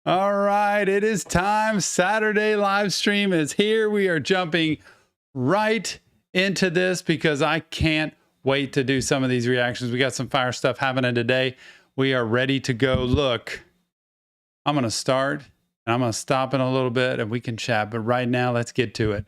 All right, it is time. Saturday live stream is here. We are jumping right into this because I can't wait to do some of these reactions. We got some fire stuff happening today. We are ready to go. Look, I'm going to start and I'm going to stop in a little bit and we can chat. But right now, let's get to it.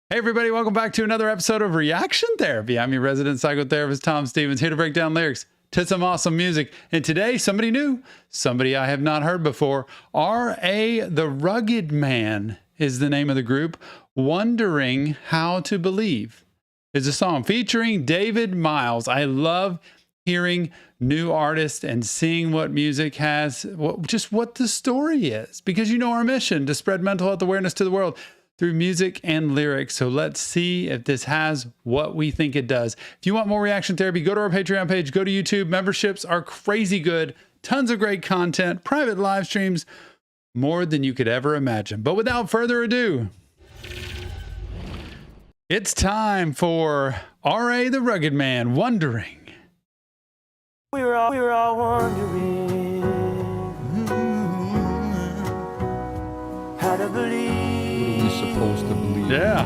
Hey, everybody. Welcome back to another episode of Reaction Therapy. I'm your resident psychotherapist, Tom Stevens, here to break down lyrics to some awesome music. And today, somebody new, somebody I have not heard before. R.A. the Rugged Man is the name of the group. Wondering How to Believe is a song featuring David Miles. I love hearing new artists and seeing what music has, just what the story is, because you know our mission to spread mental health awareness to the world through music and lyrics. So let's see if this has what we think it does. If you want more reaction therapy, go to our Patreon page, go to YouTube. Memberships are crazy good. Tons of great content, private live streams, more than you could ever imagine. But without further ado, it's time for R.A. the Rugged Man, Wondering. We're all wondering how to believe. Supposed to believe. Yeah.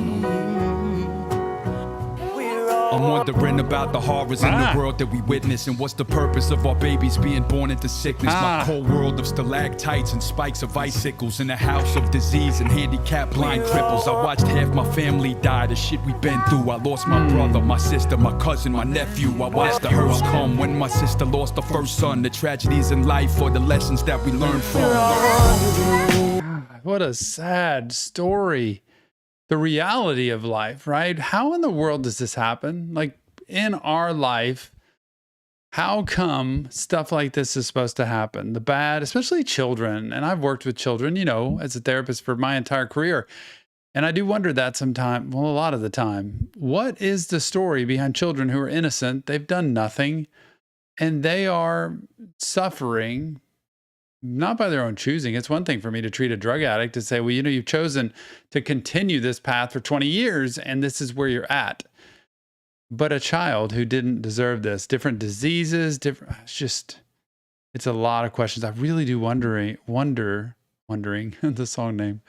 I'm wondering about the horrors in the world that we witness, and what's the purpose of our babies being born into sickness. My cold world of stalactites and spikes of icicles in a house of disease and handicapped blind cripples. I watched half my family die, the shit we've been through. I lost my brother, my sister, my cousin, my nephew. I watched the hearse come when my sister lost her first son. The tragedies in life or the lessons that we learn from. What a sad story. The reality of life, right? How in the world does this happen? Like in our life, how come stuff like this is supposed to happen? The bad, especially children. And I've worked with children, you know, as a therapist for my entire career. And I do wonder that sometimes, well, a lot of the time, what is the story behind children who are innocent? They've done nothing and they are suffering, not by their own choosing. It's one thing for me to treat a drug addict to say, well, you know, you've chosen to continue this path for 20 years and this is where you're at. But a child who didn't deserve this, different diseases, it's a lot of questions. I really do wondering the song name,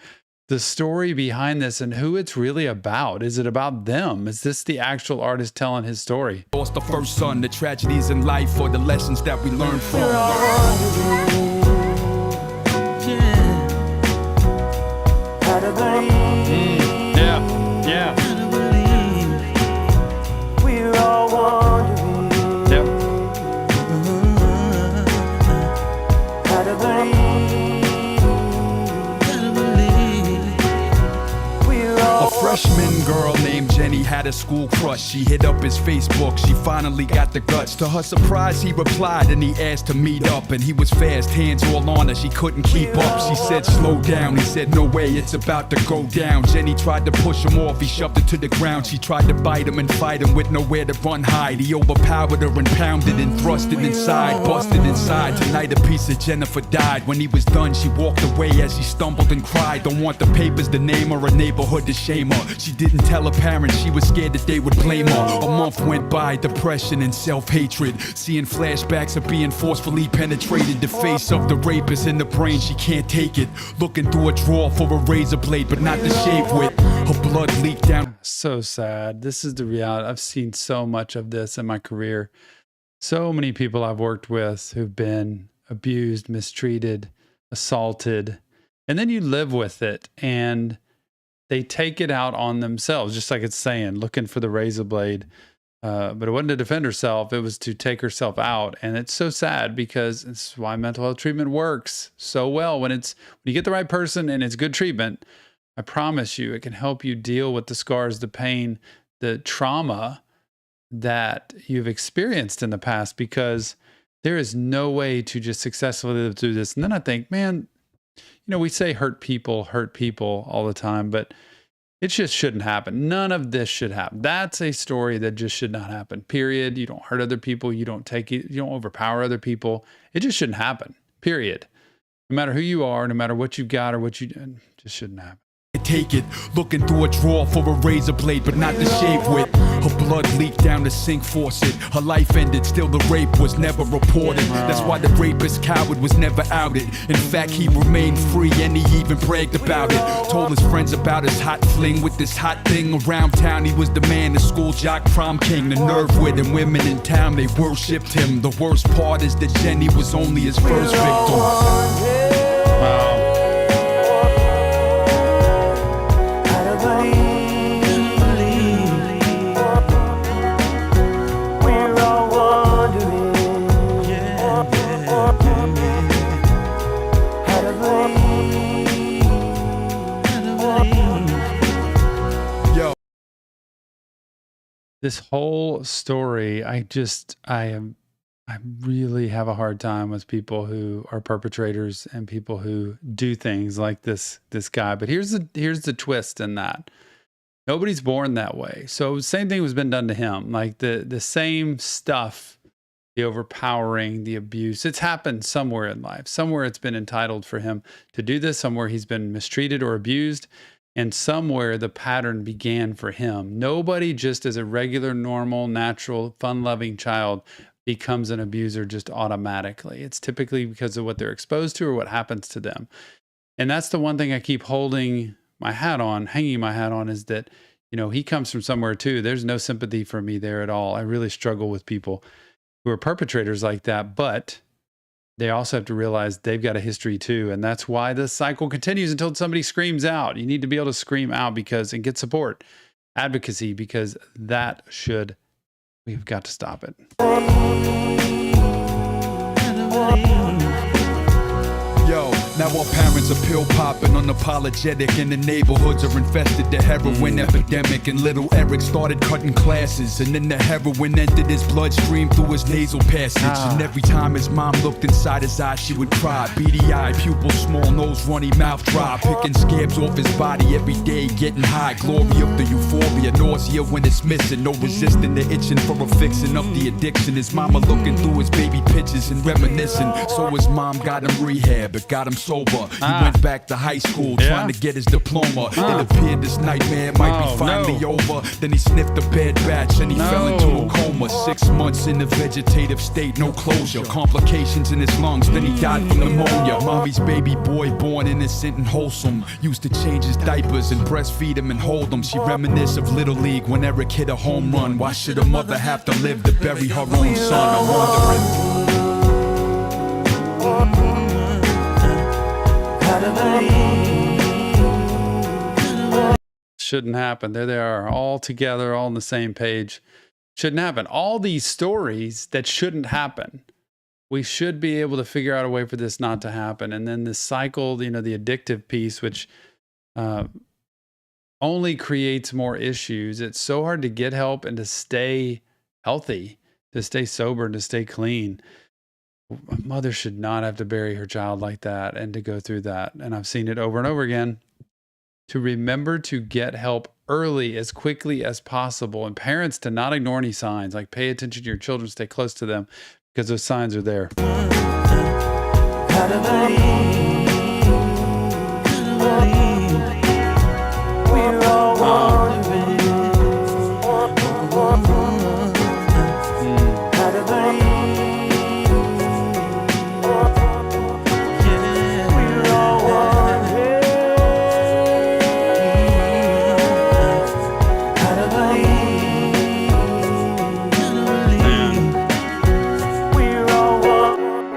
the story behind this and who it's really about. Is it about them? Is this the actual artist telling his story? Lost the first son, the tragedies in life or the lessons that we learn from. freshman girl named Jenny had a school crush. She hit up his Facebook, she finally got the guts. To her surprise, he replied and he asked to meet up. And he was fast, hands all on her, she couldn't keep up. She said, slow down, he said, no way, it's about to go down. Jenny tried to push him off, he shoved her to the ground. She tried to bite him and fight him with nowhere to run hide. He overpowered her and pounded and thrust it inside, busted inside. Tonight a piece of Jennifer died. When he was done, she walked away as she stumbled and cried. Don't want the papers to name her, a neighborhood to shame her. She didn't tell her parents, she was scared that they would blame her. A month went by, depression and self-hatred, seeing flashbacks of being forcefully penetrated. The face of the rapist in the brain, she can't take it. Looking through a drawer for a razor blade, but not to shave with. Her blood leaked down. So sad. This is the reality. I've seen so much of this in my career. So many people I've worked with who've been abused, mistreated, assaulted, and then you live with it and they take it out on themselves, just like it's saying, looking for the razor blade. But it wasn't to defend herself, it was to take herself out. And it's so sad because it's why mental health treatment works so well. When you get the right person and it's good treatment, I promise you, it can help you deal with the scars, the pain, the trauma that you've experienced in the past, because there is no way to just successfully live through this. And then I think, man, we say hurt people all the time, but it just shouldn't happen. None of this should happen. That's a story that just should not happen, period. You don't hurt other people. You don't overpower other people. It just shouldn't happen, period. No matter who you are, no matter what you've got or what you did, it just shouldn't happen. Take it, looking through a drawer for a razor blade, but not to shave with. Her blood leaked down the sink faucet. Her life ended, still the rape was never reported. That's why the rapist coward was never outed. In fact, he remained free and he even bragged about it. Told his friends about his hot fling with this hot thing around town. He was the man, the school jock, prom king. The nerve with him, women in town, they worshipped him. The worst part is that Jenny was only his first victim. Wow. This whole story, I really have a hard time with people who are perpetrators and people who do things like this guy. But here's the twist in that. Nobody's born that way. So same thing was been done to him. Like the same stuff, the overpowering, the abuse, it's happened somewhere in life. Somewhere it's been entitled for him to do this, somewhere he's been mistreated or abused. And somewhere the pattern began for him. Nobody just as a regular, normal, natural, fun-loving child becomes an abuser just automatically. It's typically because of what they're exposed to or what happens to them. And that's the one thing I keep hanging my hat on is that, he comes from somewhere too. There's no sympathy for me there at all. I really struggle with people who are perpetrators like that, but they also have to realize they've got a history too. And that's why the cycle continues until somebody screams out. You need to be able to scream out and get support, advocacy, because we've got to stop it. Yo, now our parents are pill popping, unapologetic, and the neighborhoods are infested. The heroin epidemic, and little Eric started cutting classes, and then the heroin entered his bloodstream through his nasal passage. And every time his mom looked inside his eyes, she would cry. Beady eye, pupil small, nose runny, mouth dry, picking scabs off his body every day, getting high. Glory of the euphoria, nausea when it's missing, no resisting the itching for a fixing of the addiction. His mama looking through his baby pictures and reminiscing. So his mom got him rehab, it got him sober. He went back to high school trying to get his diploma. It appeared this nightmare might be finally over. Then he sniffed a bad batch and he fell into a coma. 6 months in a vegetative state, no closure. Complications in his lungs, then he died from pneumonia. Mommy's baby boy, born innocent and wholesome, used to change his diapers and breastfeed him and hold him. She reminisced of Little League when Eric hit a home run. Why should a mother have to live to bury her own son? I'm wondering. Shouldn't happen. There they are, all together, all on the same page. Shouldn't happen. All these stories that shouldn't happen. We should be able to figure out a way for this not to happen. And then the cycle, the addictive piece, which only creates more issues. It's so hard to get help and to stay healthy, to stay sober, to stay clean. A mother should not have to bury her child like that and to go through that. And I've seen it over and over again. To remember to get help early as quickly as possible, and parents to not ignore any signs, like pay attention to your children, stay close to them because those signs are there. Gotta believe, we're all wondering. Gotta believe, we're all wondering. Gotta believe, we're all wondering.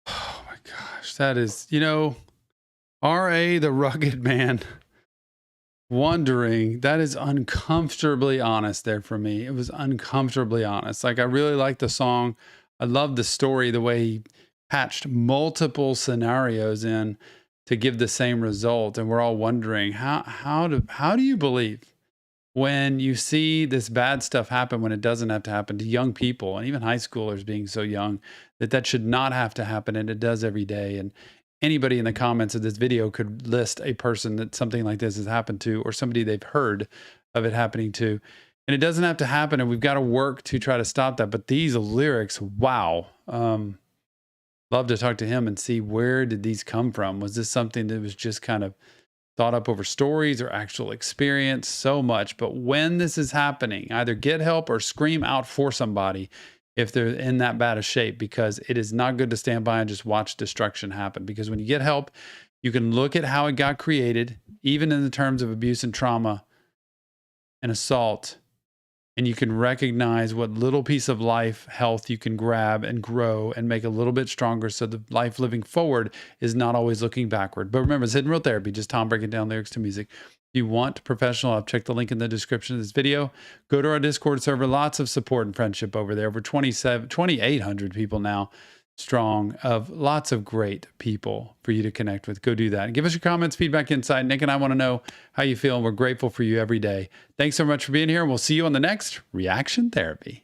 Oh my gosh, that is, R.A. the Rugged Man wondering, that is uncomfortably honest there for me. It was uncomfortably honest. Like, I really liked the song. I love the story, the way he patched multiple scenarios in to give the same result. And we're all wondering, how do you believe when you see this bad stuff happen when it doesn't have to happen to young people and even high schoolers being so young, that should not have to happen, and it does every day? And anybody in the comments of this video could list a person that something like this has happened to, or somebody they've heard of it happening to. And it doesn't have to happen, and we've got to work to try to stop that. But these lyrics, wow. Love to talk to him and see, where did these come from? Was this something that was just kind of thought up over stories or actual experience? So much. But when this is happening, either get help or scream out for somebody if they're in that bad a shape, because it is not good to stand by and just watch destruction happen. Because when you get help, you can look at how it got created, even in the terms of abuse and trauma and assault, and you can recognize what little piece of life health you can grab and grow and make a little bit stronger, so the life living forward is not always looking backward. But remember, it's Hidden Real Therapy, just Tom breaking down lyrics to music. If you want professional help, check the link in the description of this video. Go to our Discord server. Lots of support and friendship over there. Over 2,800 people now strong, of lots of great people for you to connect with. Go do that. And give us your comments, feedback, insight. Nick and I want to know how you feel, and we're grateful for you every day. Thanks so much for being here, and we'll see you on the next Reaction Therapy.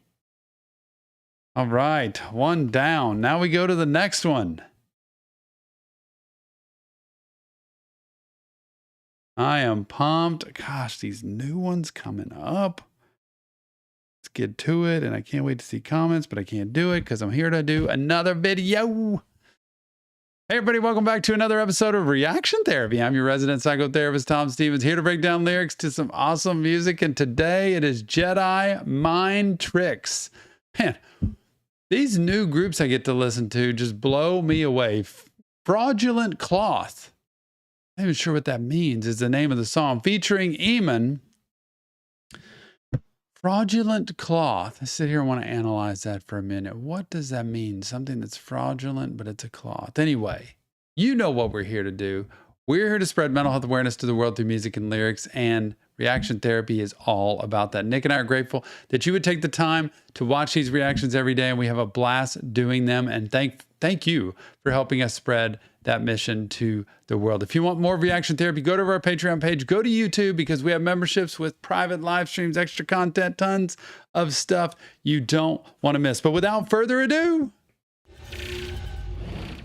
All right, one down. Now we go to the next one. I am pumped. Gosh, these new ones coming up. Let's get to it. And I can't wait to see comments, but I can't do it because I'm here to do another video. Hey everybody, welcome back to another episode of Reaction Therapy. I'm your resident psychotherapist, Tom Stevens, here to break down lyrics to some awesome music. And today it is Jedi Mind Tricks. Man, these new groups I get to listen to just blow me away. Fraudulent Cloth. I'm not even sure what that means, is the name of the song, featuring Eamon. Fraudulent Cloth. I sit here and want to analyze that for a minute. What does that mean? Something that's fraudulent, but it's a cloth. Anyway, you know what we're here to do. We're here to spread mental health awareness to the world through music and lyrics, and Reaction Therapy is all about that. Nick and I are grateful that you would take the time to watch these reactions every day, and we have a blast doing them. And thank you for helping us spread that mission to the world. If you want more Reaction Therapy, go to our Patreon page, go to YouTube, because we have memberships with private live streams, extra content, tons of stuff you don't want to miss. But without further ado,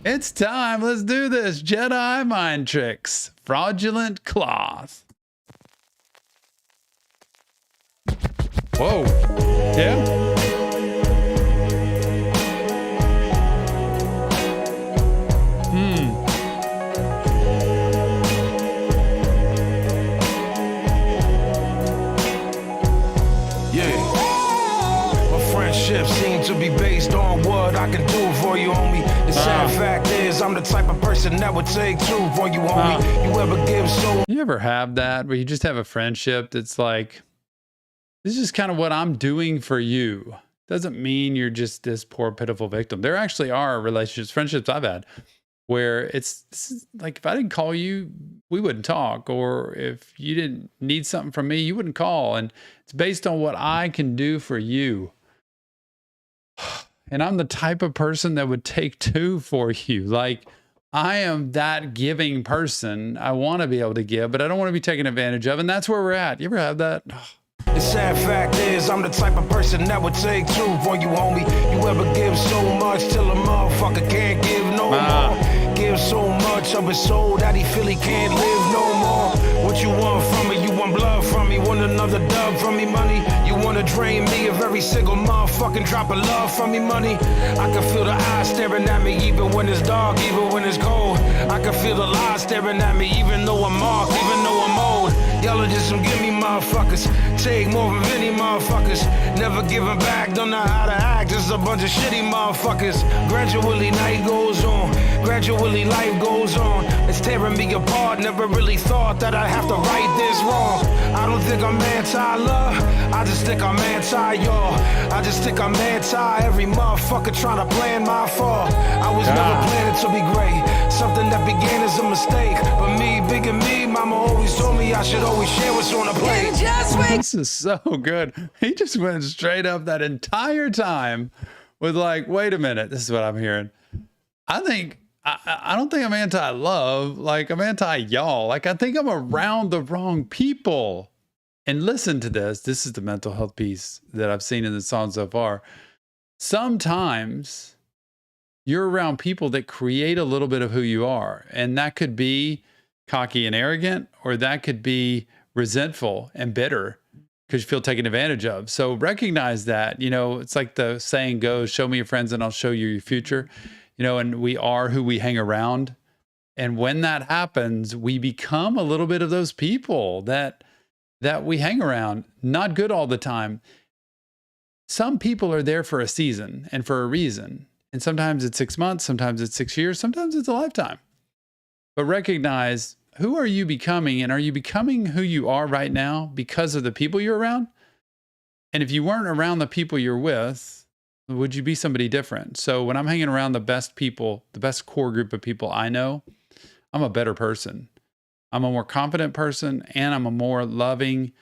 it's time. Let's do this. Jedi Mind Tricks, Fraudulent Cloth. Whoa. Yeah. Seem to be based on what I can do for you, homie. The sad fact is, I'm the type of person that would take two for you, homie. You ever give so? You ever have that where you just have a friendship that's like, this is kind of what I'm doing for you. Doesn't mean you're just this poor, pitiful victim. There actually are relationships, friendships I've had where it's like, if I didn't call you, we wouldn't talk. Or if you didn't need something from me, you wouldn't call. And it's based on what I can do for you. And I'm the type of person that would take two for you. Like, I am that giving person. I want to be able to give, but I don't want to be taken advantage of. And that's where we're at. You ever have that? The sad fact is, I'm the type of person that would take two for you, homie. You ever give so much till a motherfucker can't give no more? Give so much of his soul that he feel he can't live no more. What you want from me? You want blood from me? Want another dub from me? Money? You wanna drain me of every single motherfucking drop of love from me? Money? I can feel the eyes staring at me even when it's dark, even when it's cold. I can feel the lies staring at me even though I'm marked, even though I'm old. Y'all are just some gimme motherfuckers. Take more than any motherfuckers. Never giving back, don't know how to act. Just a bunch of shitty motherfuckers. Gradually night goes on. Gradually life goes on. It's tearing me apart. Never really thought that I'd have to right this wrong. I don't think I'm anti-love. I just think I'm anti-y'all. I just think I'm anti every motherfucker trying to plan my fall. I was never planning to be great. Something that began as a mistake. But me, big and me, mama always told me I should always share what's on the plate. This is so good. He just went straight up that entire time with like, wait a minute, this is what I'm hearing. I don't think I'm anti-love. Like, I'm anti-y'all. Like, I think I'm around the wrong people. And listen to this. This is the mental health piece that I've seen in the song so far. Sometimes you're around people that create a little bit of who you are. And that could be cocky and arrogant, or that could be resentful and bitter because you feel taken advantage of. So recognize that. You know, it's like the saying goes, show me your friends and I'll show you your future. You know, and we are who we hang around. And when that happens, we become a little bit of those people that we hang around. Not good all the time. Some people are there for a season and for a reason. And sometimes it's 6 months, sometimes it's 6 years, sometimes it's a lifetime. But recognize, who are you becoming? And are you becoming who you are right now because of the people you're around? And if you weren't around the people you're with, would you be somebody different? So when I'm hanging around the best people, the best core group of people I know, I'm a better person. I'm a more confident person, and I'm a more loving,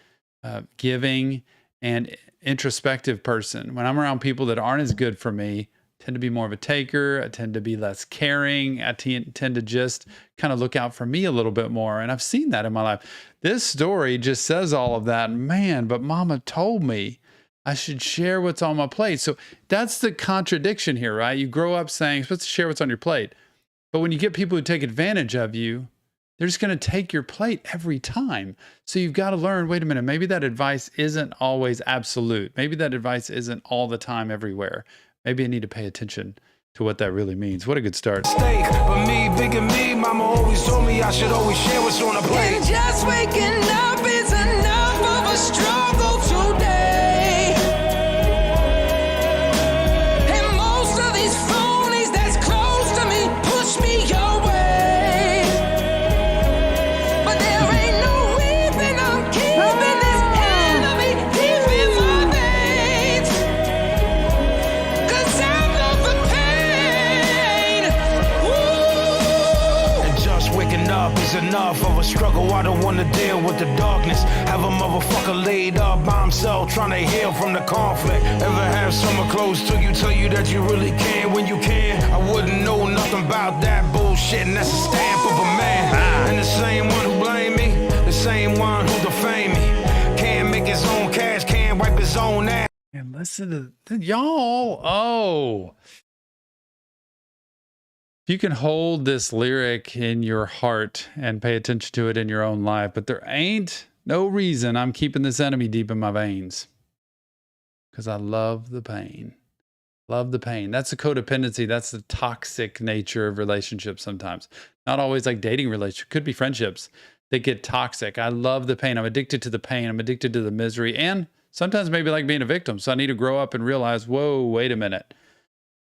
giving, and introspective person. When I'm around people that aren't as good for me, I tend to be more of a taker. I tend to be less caring. I tend to just kind of look out for me a little bit more. And I've seen that in my life. This story just says all of that. Man, but mama told me I should share what's on my plate. So that's the contradiction here, right? You grow up saying you're supposed to share what's on your plate. But when you get people who take advantage of you, they're just going to take your plate every time. So you've got to learn, wait a minute, maybe that advice isn't always absolute. Maybe that advice isn't all the time everywhere. Maybe I need to pay attention to what that really means. What a good start. But me, big and me, mama always told me I should always share what's on the plate. And just waking up is enough of a struggle today. And most of these phonies that's close to me push me away. But there ain't no reason I'm keeping this enemy deep in my veins. 'Cause I love the pain. Ooh. And just waking up is enough of a struggle. I don't want to deal with the darkness. Have a motherfucker laid up by himself trying to heal from the conflict. Ever have someone close to you tell you that you really can when you can? I wouldn't know nothing about that bullshit, and that's a stamp of a man. And the same one who blame me, the same one who defame me, can't make his own cash, can't wipe his own ass. And listen to y'all. Oh. You can hold this lyric in your heart and pay attention to it in your own life, but there ain't no reason I'm keeping this enemy deep in my veins, because I love the pain. Love the pain. That's the codependency. That's the toxic nature of relationships sometimes. Not always like dating relationships. Could be friendships that get toxic. I love the pain. I'm addicted to the pain. I'm addicted to the misery. And sometimes maybe like being a victim. So I need to grow up and realize, whoa, wait a minute.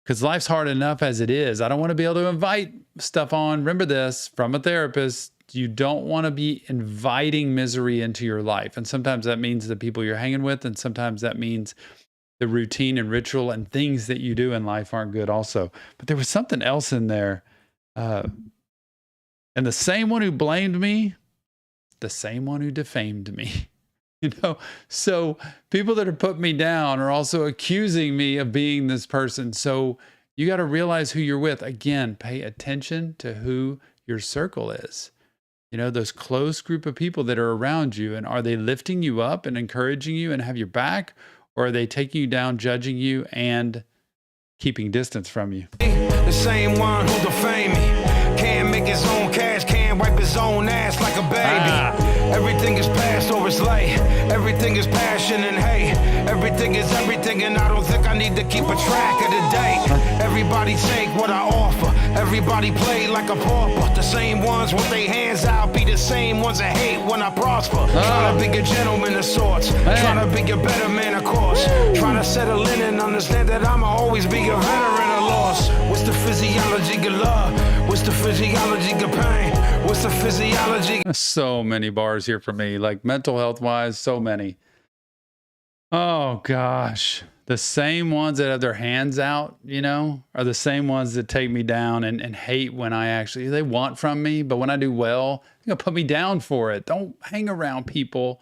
Because life's hard enough as it is. I don't want to be able to invite stuff on. Remember this from a therapist. You don't want to be inviting misery into your life. And sometimes that means the people you're hanging with. And sometimes that means the routine and ritual and things that you do in life aren't good also. But there was something else in there And the same one who blamed me, the same one who defamed me. You know, so people that are putting me down are also accusing me of being this person. So you got to realize who you're with. Again, pay attention to who your circle is. You know, those close group of people that are around you, and are they lifting you up and encouraging you and have your back, or are they taking you down, judging you, and keeping distance from you? The same one who defamed me can't make his own cash, can't wipe his own ass like a baby. Everything is past or it's late. Everything is passion and hate. Everything is everything, and I don't think I need to keep a track of the date. Everybody take what I offer. Everybody play like a pauper. The same ones with their hands out be the same ones that hate when I prosper. Trying to be a gentleman of sorts. Trying to be a better man, of course. Trying to settle in and understand that I'ma always be a veteran of loss. What's the physiology of love? What's the physiology of pain? What's the physiology? So many bars here for me, like mental health wise, so many. Oh gosh. The same ones that have their hands out, you know, are the same ones that take me down and hate when I actually, they want from me, but when I do well, they're gonna put me down for it. Don't hang around people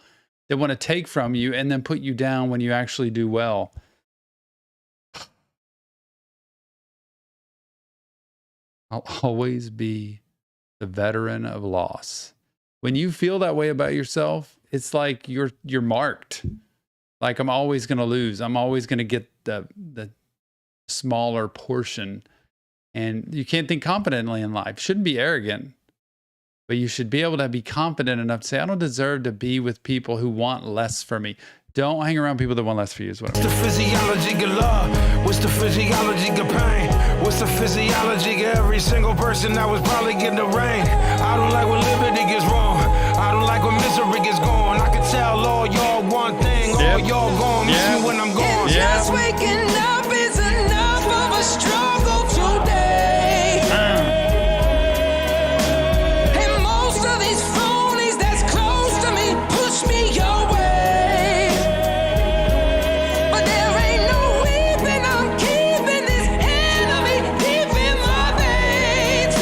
that want to take from you and then put you down when you actually do well. I'll always be the veteran of loss. When you feel that way about yourself, it's like you're marked. Like, I'm always going to lose. I'm always going to get the smaller portion. And you can't think confidently in life. Shouldn't be arrogant. But you should be able to be confident enough to say, I don't deserve to be with people who want less for me. Don't hang around people that want less for you. Is what I'm saying. What's the physiology of love? What's the physiology of pain? What's the physiology of every single person that was probably getting the rain? I don't like when liberty gets wrong. I don't like when misery gets gone. I can tell all y'all one thing. All y'all gonna miss me when I'm gone. Just waking up is enough of a struggle today. And most of these phonies that's close to me push me away. But there ain't no weeping, I'm keeping this enemy deep in my veins.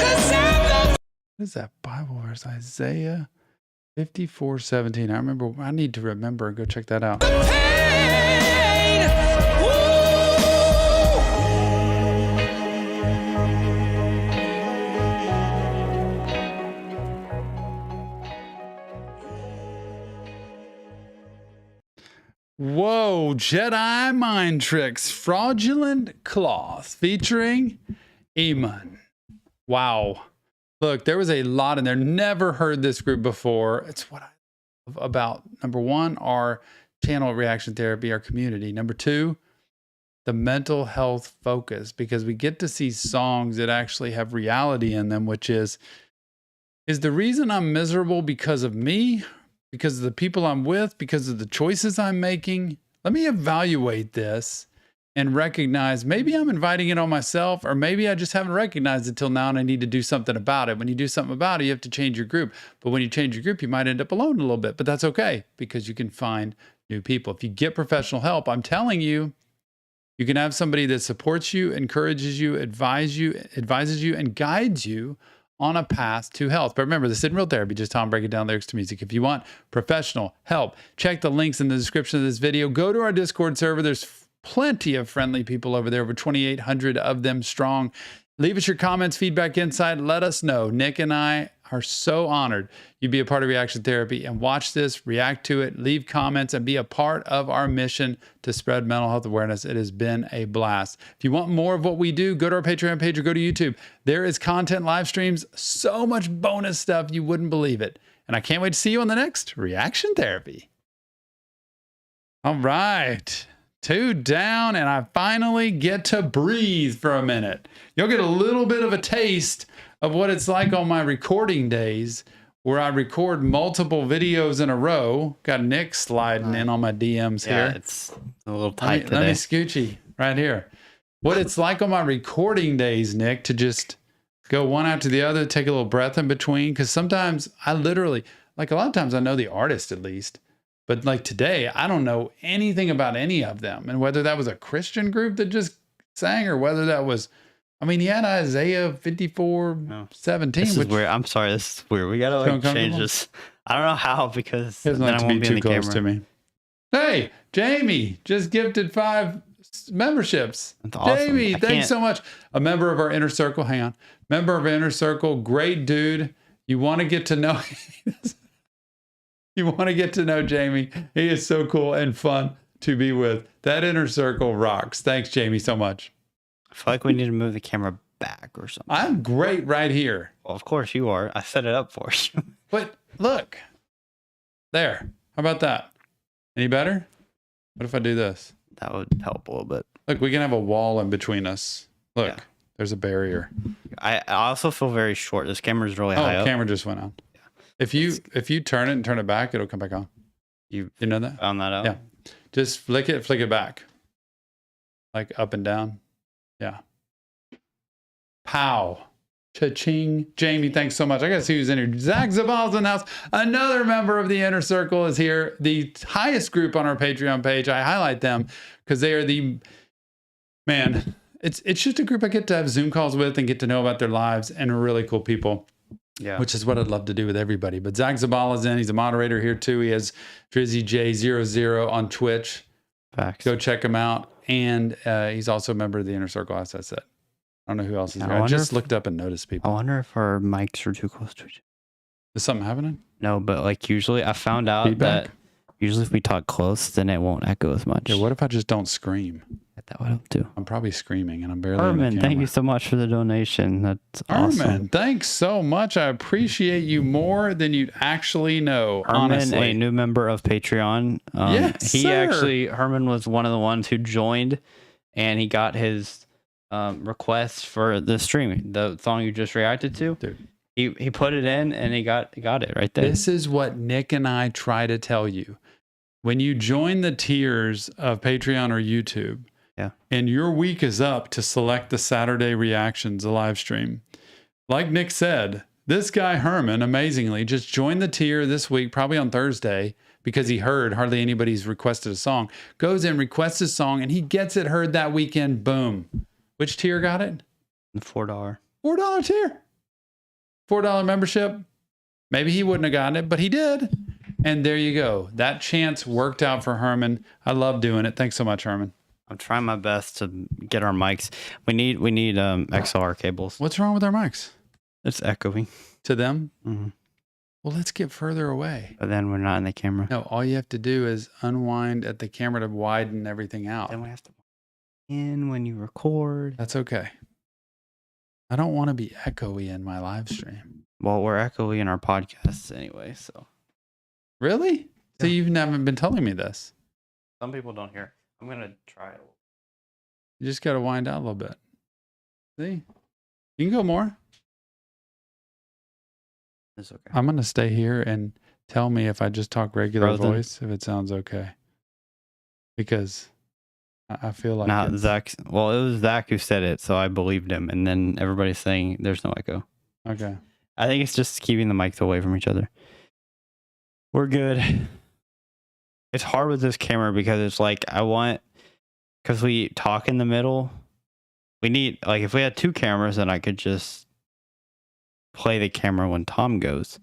'Cause I go. What is that Bible verse? Isaiah 54:17. I need to remember and go check that out. Pain. Woo. Whoa, Jedi Mind Tricks, Fraudulent Cloth, featuring Eamon. Wow. Look, there was a lot in there. Never heard this group before. It's what I love about, number one, our channel Reaction Therapy, our community. Number two, the mental health focus, because we get to see songs that actually have reality in them, which is the reason I'm miserable because of me, because of the people I'm with, because of the choices I'm making? Let me evaluate this and recognize maybe I'm inviting it on myself, or maybe I just haven't recognized it till now and I need to do something about it. When you do something about it, you have to change your group. But when you change your group, you might end up alone a little bit, but that's okay because you can find new people. If you get professional help, I'm telling you, you can have somebody that supports you, encourages you, advises you, and guides you on a path to health. But remember, this isn't real therapy, just Tom breaking down lyrics to music. If you want professional help, check the links in the description of this video. Go to our Discord server. There's plenty of friendly people over there, over 2,800 of them strong. Leave us your comments, feedback, insight. Let us know. Nick and I are so honored you be a part of Reaction Therapy and watch this, react to it, leave comments, and be a part of our mission to spread mental health awareness. It has been a blast. If you want more of what we do, go to our Patreon page or go to YouTube. There is content, live streams, so much bonus stuff, you wouldn't believe it. And I can't wait to see you on the next Reaction Therapy. All right. 2 down, and I finally get to breathe for a minute. You'll get a little bit of a taste of what it's like on my recording days, where I record multiple videos in a row. Got Nick sliding in on my DMs here. Yeah, it's a little tight today. Let me scoochie right here. What it's like on my recording days, Nick, to just go one after the other, take a little breath in between. Because sometimes I literally, like a lot of times I know the artist at least. But like today, I don't know anything about any of them. And whether that was a Christian group that just sang or whether that was I mean, he had Isaiah 54:17. This is which weird. I'm sorry. This is weird. We gotta like change uncomfortable? this. I don't know how because He doesn't then like I to be won't be in too the close camera. to me. Hey, Jamie just gifted 5 memberships. That's awesome. Jamie, I thanks can't- so much. A member of our inner circle. Hang on. Member of our inner circle. Great dude. You want to get to know you want to get to know Jamie. He is so cool and fun to be with. That inner circle rocks. Thanks, Jamie, so much. I feel like we need to move the camera back or something. I'm great right here. Well, of course you are. I set it up for you. But look. There. How about that? Any better? What if I do this? That would help a little bit. Look, we can have a wall in between us. Look, Yeah. there's a barrier. I also feel very short. This camera's really high Oh, up. camera just went on. If you turn it and turn it back, it'll come back on. You You know that? found that out? Yeah. Just flick it back. Like up and down. Yeah. Pow. Cha-ching. Jamie, thanks so much. I gotta see who's in here. Zach Zabal's in the house. Another member of the inner circle is here. The highest group on our Patreon page. I highlight them because they are the man. It's just a group I get to have Zoom calls with and get to know about their lives and are really cool people. Yeah. Which is what I'd love to do with everybody. But Zach Zabala's in. He's a moderator here too. He has DrizzyJ00 on Twitch. Facts. Go check him out. And he's also a member of the Inner Circle, as I said. I don't know who else is I here. I wonder just if- looked up and noticed I people. wonder if our mics are too close to each other. Is something happening? No, but like usually I found out Feedback? that usually if we talk close, then it won't echo as much. Yeah, what if I just don't scream? That would help too. I'm probably screaming and I'm barely in the Herman, camera. thank you so much for the donation. That's Herman, awesome. thanks so much. I appreciate you more than you'd actually know, Herman, honestly. a new member of Patreon. Yes, sir. Herman was one of the ones who joined and he got his request for the streaming, the song you just reacted to. Dude. He put it in and he got it right there. This is what Nick and I try to tell you. When you join the tiers of Patreon or YouTube, Yeah. and your week is up to select the Saturday reactions, the live stream. Like Nick said, this guy Herman, amazingly, just joined the tier this week, probably on Thursday, because he heard hardly anybody's requested a song. Goes in, requests a song, and he gets it heard that weekend. Boom. Which tier got it? The $4. $4 tier. $4 membership. Maybe he wouldn't have gotten it, but he did. And there you go. That chance worked out for Herman. I love doing it. Thanks so much, Herman. I'm trying my best to get our mics. We need XLR cables. What's wrong with our mics? It's echoing. To them? Mm-hmm. Well, let's get further away. But then we're not in the camera. No, all you have to do is unwind at the camera to widen everything out. Then we have to in when you record. That's okay. I don't want to be echoey in my live stream. Well, we're echoey in our podcasts anyway, so Really? So Yeah. you haven't been telling me this. some people don't hear. I'm gonna try it. You just got to wind out a little bit. See? You can go more. It's okay. I'm going to stay here and tell me if I just talk regular Frozen. voice, if it sounds okay. Because I feel like Now it's- Zach. Well, it was Zach who said it, so I believed him. And then everybody's saying there's no echo. Okay. I think it's just keeping the mics away from each other. We're good. It's hard with this camera because it's like because we talk in the middle. We need if we had 2 cameras, then I could just play the camera when Tom goes.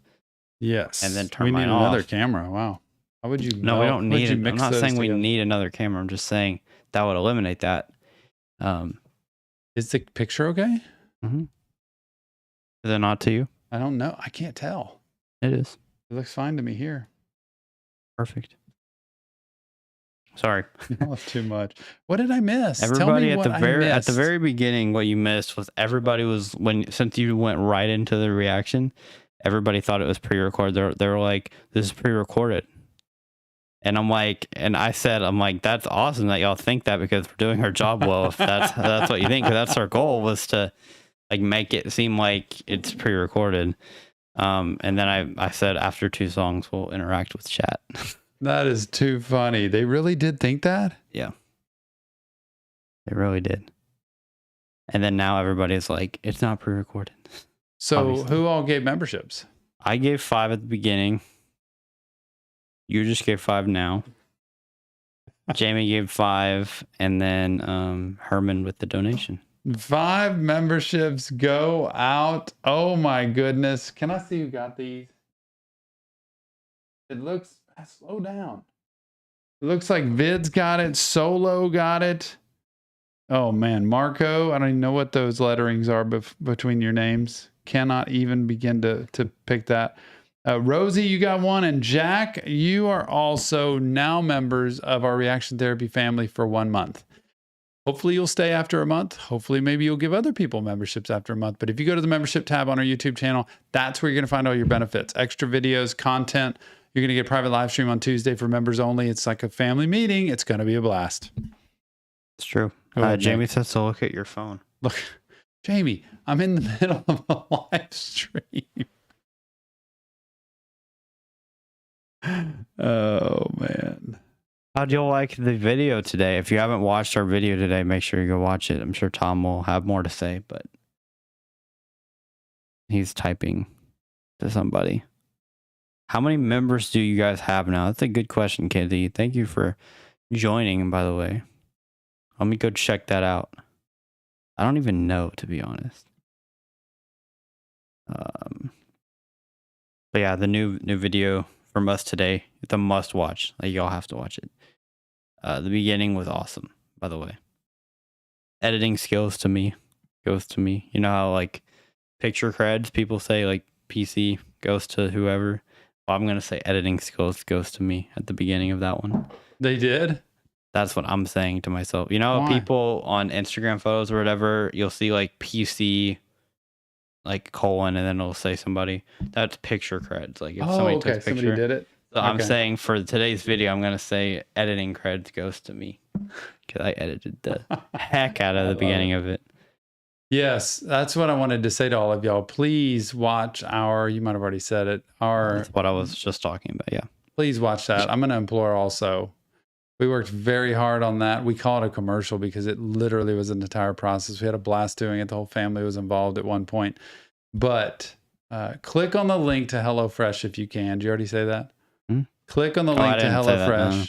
Yes. And then turn we mine need another off. camera. Wow. How would you? No, we don't would need you it. I'm mix not those saying we together? need another camera. I'm just saying that would eliminate that. Is the picture okay? Is it not to you? I don't know. I can't tell. It is. It looks fine to me here. Perfect. Sorry. No, too much. What did I miss? Tell Everybody me at what the I at the missed. very beginning, what you missed was everybody was since you went right into the reaction, everybody thought it was pre-recorded. They were like, "This is pre-recorded," and I'm like, that's awesome that y'all think that because we're doing our job well. If that's what you think, because that's our goal was to make it seem like it's pre-recorded. And then I said after 2 songs we'll interact with chat. That is too funny. They really did think that? Yeah. They really did. And then now everybody's like, it's not pre-recorded. So Obviously. who all gave memberships? I gave 5 at the beginning. You just gave 5 now. Jamie gave 5, and then Herman with the donation. 5 memberships go out. Oh my goodness. Can I see who got these? It looks, slow down. It looks like Vid's got it. Solo got it. Oh man, Marco, I don't even know what those letterings are between your names. Cannot even begin to pick that. Rosie, you got one. And Jack, you are also now members of our reaction therapy family for 1 month. Hopefully you'll stay after a month. Hopefully maybe you'll give other people memberships after a month. But if you go to the membership tab on our YouTube channel, that's where you're going to find all your benefits. Extra videos, content. You're going to get a private live stream on Tuesday for members only. It's like a family meeting. It's going to be a blast. It's true. Jamie says to look at your phone. Look, Jamie, I'm in the middle of a live stream. Oh, man. How'd you like the video today? If you haven't watched our video today, make sure you go watch it. I'm sure Tom will have more to say, but he's typing to somebody. How many members do you guys have now? That's a good question, Katie. Thank you for joining, by the way. Let me go check that out. I don't even know, to be honest. But yeah, the new video from us today, it's a must watch. Like, y'all have to watch it. The beginning was awesome, by the way. Editing skills goes to me. You know how like picture creds, people say like PC goes to whoever. Well, I'm gonna say editing skills goes to me at the beginning of that one. They did? That's what I'm saying to myself. You know, Why? people on Instagram photos or whatever, you'll see like PC, like colon, and then it'll say somebody. That's picture creds. Like if somebody took a picture. Somebody did it. So I'm Okay. saying for today's video, I'm going to say editing creds goes to me. Because I edited the heck out of the beginning of it. Yes, that's what I wanted to say to all of y'all. Please watch our, you might have already said it, That's what I was just talking about, yeah. please watch that. I'm going to implore also. We worked very hard on that. We call it a commercial because it literally was an entire process. We had a blast doing it. The whole family was involved at one point. But click on the link to HelloFresh if you can. Did you already say that? Click on the link to HelloFresh. No.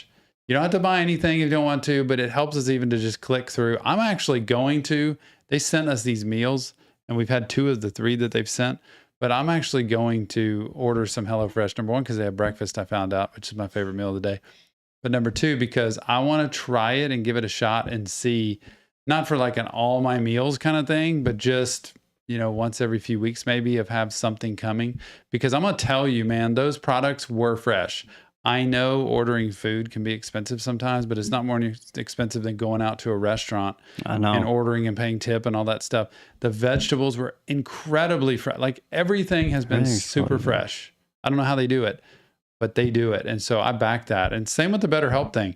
You don't have to buy anything if you don't want to, but it helps us even to just click through. I'm actually going to, they sent us these meals and we've had 2 of the 3 that they've sent, but I'm actually going to order some HelloFresh. Number 1, because they have breakfast, I found out, which is my favorite meal of the day. But number 2, because I want to try it and give it a shot and see, not for like an all my meals kind of thing, but just, you know, once every few weeks maybe of have something coming. Because I'm going to tell you, man, those products were fresh. I know ordering food can be expensive sometimes, but it's not more expensive than going out to a restaurant and ordering and paying tip and all that stuff. The vegetables were incredibly fresh. Like everything has been super fresh. I don't know how they do it, but they do it. And so I back that. And same with the BetterHelp thing.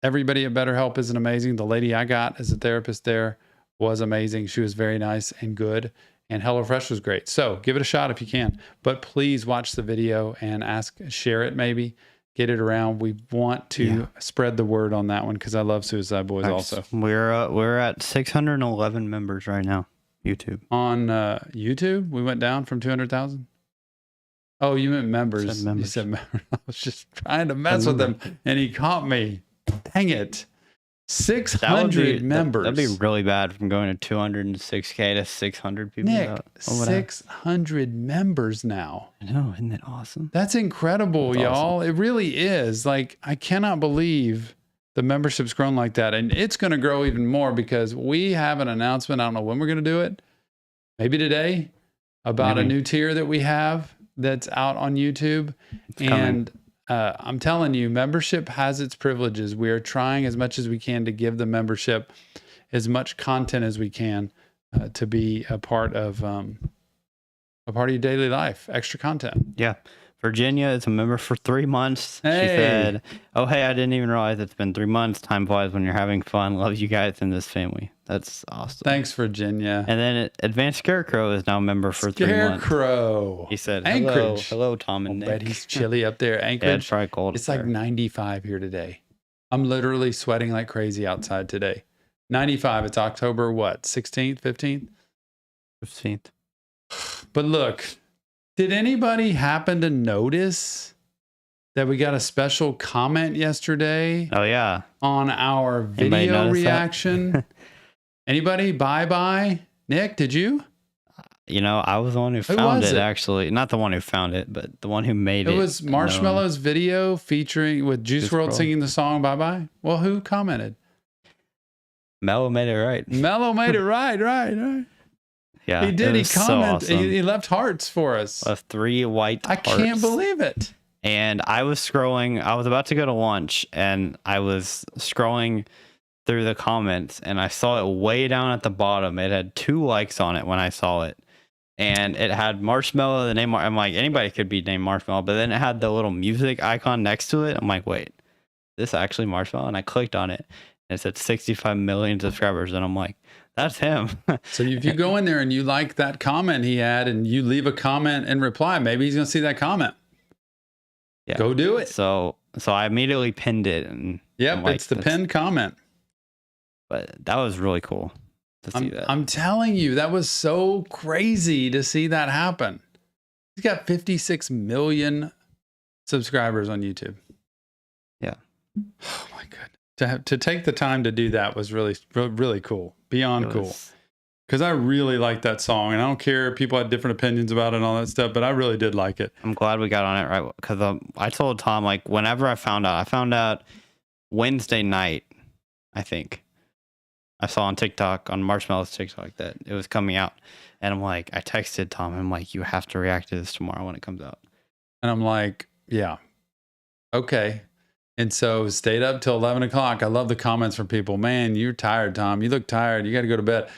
Everybody at BetterHelp isn't amazing. The lady I got as a therapist there was amazing. She was very nice and good. And HelloFresh was great. So give it a shot if you can. But please watch the video and share it maybe. Get it around. We want to spread the word on that one because I love Suicide Boys also. We're at 611 members right now. YouTube. On YouTube, we went down from 200,000. Oh, you meant members. You said members. I was just trying to mess with him, and he caught me. Dang it. 600 members. That'd be really bad from going to 206K to 600 people. Nick, 600 members now. I know, isn't that awesome? That's incredible, That's y'all. Awesome. It really is. Like, I cannot believe the membership's grown like that. And it's going to grow even more because we have an announcement. I don't know when we're going to do it. Maybe today about a new tier that we have that's out on YouTube. And I'm telling you, membership has its privileges. We are trying as much as we can to give the membership as much content as we can to be a part of your daily life, extra content. Yeah. Virginia is a member for 3 months. Hey. She said, "Oh, hey, I didn't even realize it's been 3 months. Time flies when you're having fun. Love you guys in this family." That's awesome. Thanks, Virginia. And then Advanced Scarecrow is now a member for 3 months. Scarecrow. He said, Anchorage. Hello, Tom and Nick. I bet he's chilly up there. Anchorage. Yeah, it's probably cold. It's like 95 here today. I'm literally sweating like crazy outside today. 95. It's October, what, 16th, 15th? 15th. But look, did anybody happen to notice that we got a special comment yesterday? Oh, yeah. On our video reaction? Anybody? Bye. Nick, did you? You know, I was the one who Who found was it, it? actually. Not the one who found it, but the one who made it. It was known. Marshmello's video featuring with Juice Juice WRLD WRLD. singing the song Bye Bye. Well, who commented? Mello made it right. Mello made it right. Yeah, He did. it He was so commented. awesome. He left hearts for us. With 3 white I can't hearts. believe it. And I was scrolling. I was about to go to lunch, and I was scrolling through the comments, and I saw it way down at the bottom. It had 2 likes on it when I saw it, and it had Marshmello. The name. I'm like, anybody could be named Marshmello, but then it had the little music icon next to it. I'm like, wait, this actually Marshmello? And I clicked on it, and it said 65 million subscribers, and I'm like, that's him. So if you go in there and you like that comment he had and you leave a comment and reply, maybe he's going to see that comment. Yeah. Go do it. So I immediately pinned it, and Yep, I'm like, it's the that's- pinned comment. But that was really cool to see that. I'm telling you, that was so crazy to see that happen. He's got 56 million subscribers on YouTube. Yeah. Oh my goodness. To take the time to do that was really cool. Beyond It cool. was- Because I really liked that song, and I don't care if people had different opinions about it and all that stuff, but I really did like it. I'm glad we got on it right, because I told Tom, like, whenever I found out Wednesday night, I think. I saw on TikTok, on Marshmello's TikTok, that it was coming out. And I'm like, I texted Tom, I'm like, you have to react to this tomorrow when it comes out. And I'm like, yeah, okay. And so stayed up till 11 o'clock. I love the comments from people. Man, you're tired, Tom. You look tired. You got to go to bed.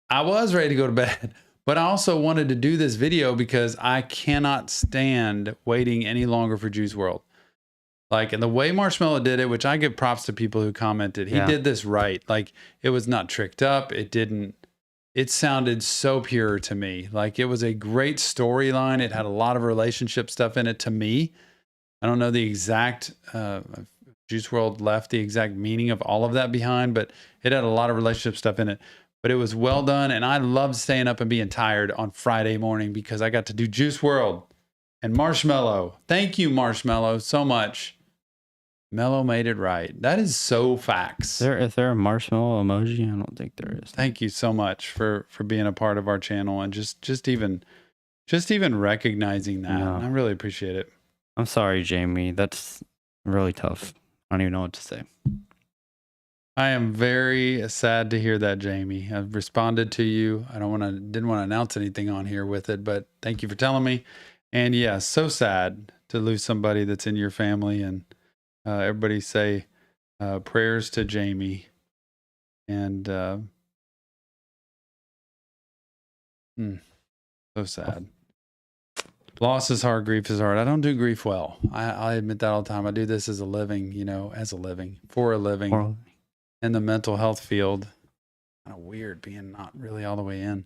I was ready to go to bed, but I also wanted to do this video because I cannot stand waiting any longer for Juice WRLD. Like, and the way Marshmello did it, which I give props to people who commented, he did this right. Like, it was not tricked up. It sounded so pure to me. Like, it was a great storyline. It had a lot of relationship stuff in it to me. I don't know the exact, Juice WRLD left the exact meaning of all of that behind, but it had a lot of relationship stuff in it. But it was well done, and I loved staying up and being tired on Friday morning because I got to do Juice WRLD and Marshmello. Thank you, Marshmello, so much. Mello made it right. That is so facts. Is there a Marshmello emoji? I don't think there is. Thank you so much for being a part of our channel and just even recognizing that. No. I really appreciate it. I'm sorry, Jamie. That's really tough. I don't even know what to say. I am very sad to hear that, Jamie. I've responded to you. I didn't want to announce anything on here with it, but thank you for telling me. And yeah, so sad to lose somebody that's in your family. And everybody say prayers to Jamie. And so sad. Loss is hard, grief is hard. I don't do grief well. I admit that all the time. I do this as a living, for a living. In the mental health field. Kind of weird being not really all the way in.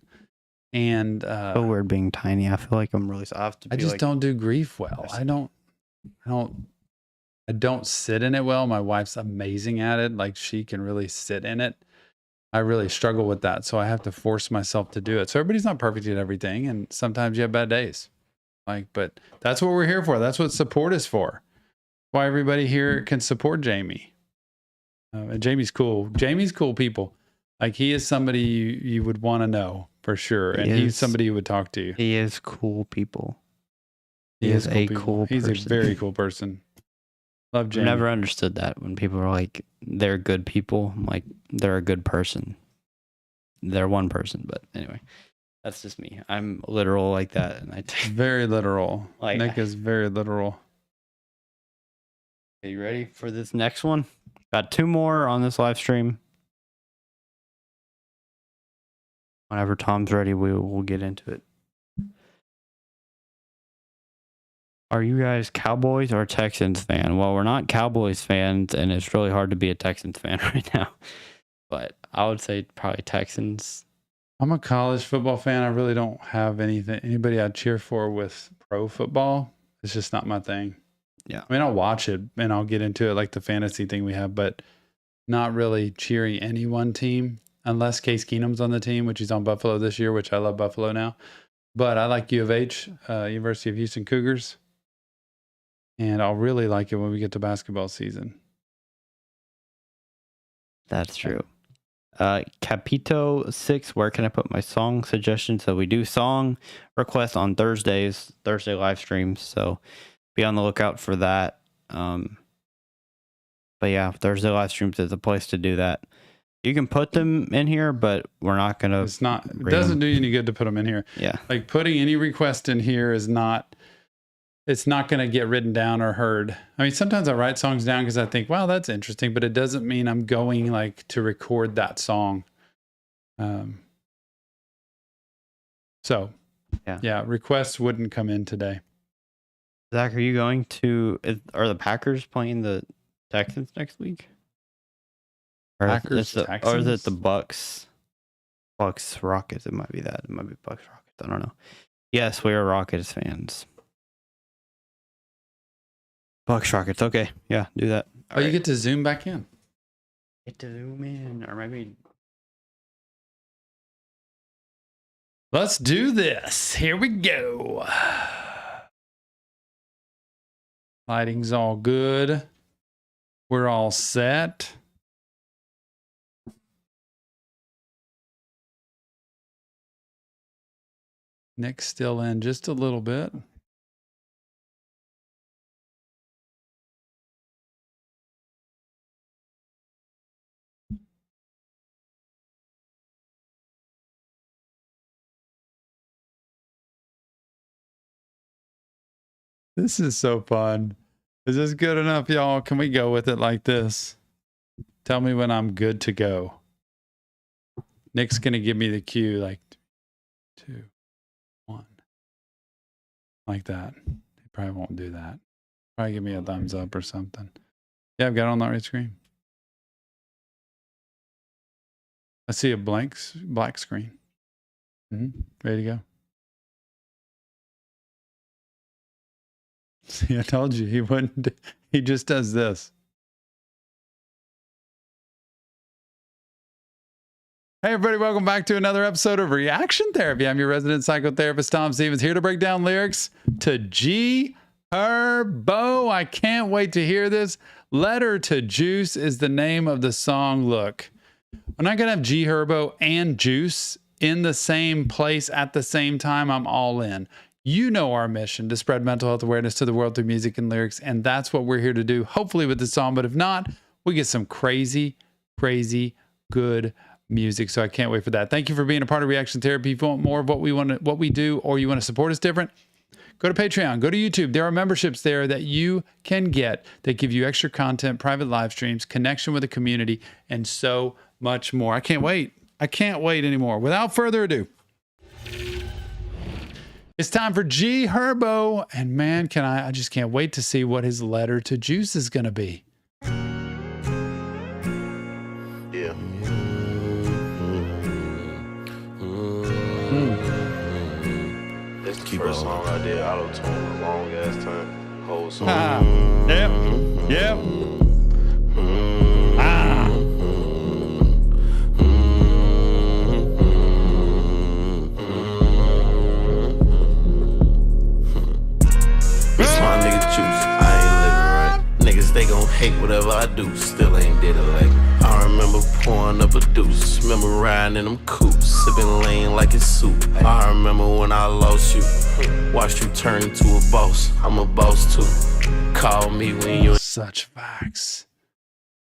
And So weird being tiny. I feel like I'm really. I just don't do grief well. I don't sit in it well. My wife's amazing at it. Like, she can really sit in it. I really struggle with that. So I have to force myself to do it. So everybody's not perfect at everything. And sometimes you have bad days. But that's what we're here for. That's what support is for. Why everybody here can support Jamie. And Jamie's cool. Jamie's cool people. Like, he is somebody you would want to know for sure. And he's somebody you would talk to. He is cool people. He is a people. cool He's person. a very cool person. Love I've Jamie. never understood that when people are like, they're good people. I'm like, they're a good person. They're one person. But anyway, that's just me. I'm literal like that. And I take. Very literal. Like- Nick is very literal. Are you ready for this next one? Got 2 more on this live stream. Whenever Tom's ready, we'll get into it. Are you guys Cowboys or Texans fan? Well, we're not Cowboys fans, and it's really hard to be a Texans fan right now. But I would say probably Texans. I'm a college football fan. I really don't have anybody I'd cheer for with pro football. It's just not my thing. Yeah. I mean, I'll watch it and I'll get into it like the fantasy thing we have, but not really cheering any one team unless Case Keenum's on the team, which he's on Buffalo this year, which I love Buffalo now. But I like U of H, University of Houston Cougars. And I'll really like it when we get to basketball season. That's true. Capito 6, where can I put my song suggestions? So we do song requests on Thursday live streams. So be on the lookout for that. But yeah, Thursday live streams is a place to do that. You can put them in here, but we're not gonna. It doesn't do you any good to put them in here. Yeah, like putting any request in here is not. It's not going to get written down or heard. I mean, sometimes I write songs down because I think, wow, that's interesting, but it doesn't mean I'm going like to record that song. So yeah, requests wouldn't come in today. Zach, are you going to? Are the Packers playing the Texans next week? Packers, Texans? Or is it the Bucks? Bucks Rockets. It might be that. It might be Bucks Rockets. I don't know. Yes, we are Rockets fans. Bucks Rockets. Okay, yeah, do that. All right. You get to zoom back in. Get to zoom in, or maybe. Let's do this. Here we go. Lighting's all good. We're all set. Nick's still in just a little bit. This is so fun. Is this good enough, y'all? Can we go with it like this? Tell me when I'm good to go. Nick's going to give me the cue like 2, 1. Like that. He probably won't do that. Probably give me a thumbs up or something. Yeah, I've got it on that right screen. I see a black screen. Ready to go. See, I told you he wouldn't. He just does this. Hey, everybody, welcome back to another episode of Reaction Therapy. I'm your resident psychotherapist, Tom Stevens, here to break down lyrics to G Herbo. I can't wait to hear this. Letter to Juice is the name of the song. Look, I'm not going to have G Herbo and Juice in the same place at the same time. I'm all in. You know our mission, to spread mental health awareness to the world through music and lyrics, and that's what we're here to do, hopefully with this song, but if not, we get some crazy, crazy good music, so I can't wait for that. Thank you for being a part of Reaction Therapy. If you want more of what we do, or you want to support us different, go to Patreon, go to YouTube. There are memberships there that you can get that give you extra content, private live streams, connection with the community, and so much more. I can't wait. I can't wait anymore. Without further ado, it's time for G Herbo, and man, I just can't wait to see what his letter to Juice is going to be. Yeah. It's the first song I did auto-tune a long ass time. Whole song. Yep. They gon' hate whatever I do, still ain't did it like. I remember pouring up a deuce, remember riding in them coupes, sipping lean like it's soup. I remember when I lost you, watched you turn into a boss. I'm a boss too. Call me when you're such facts.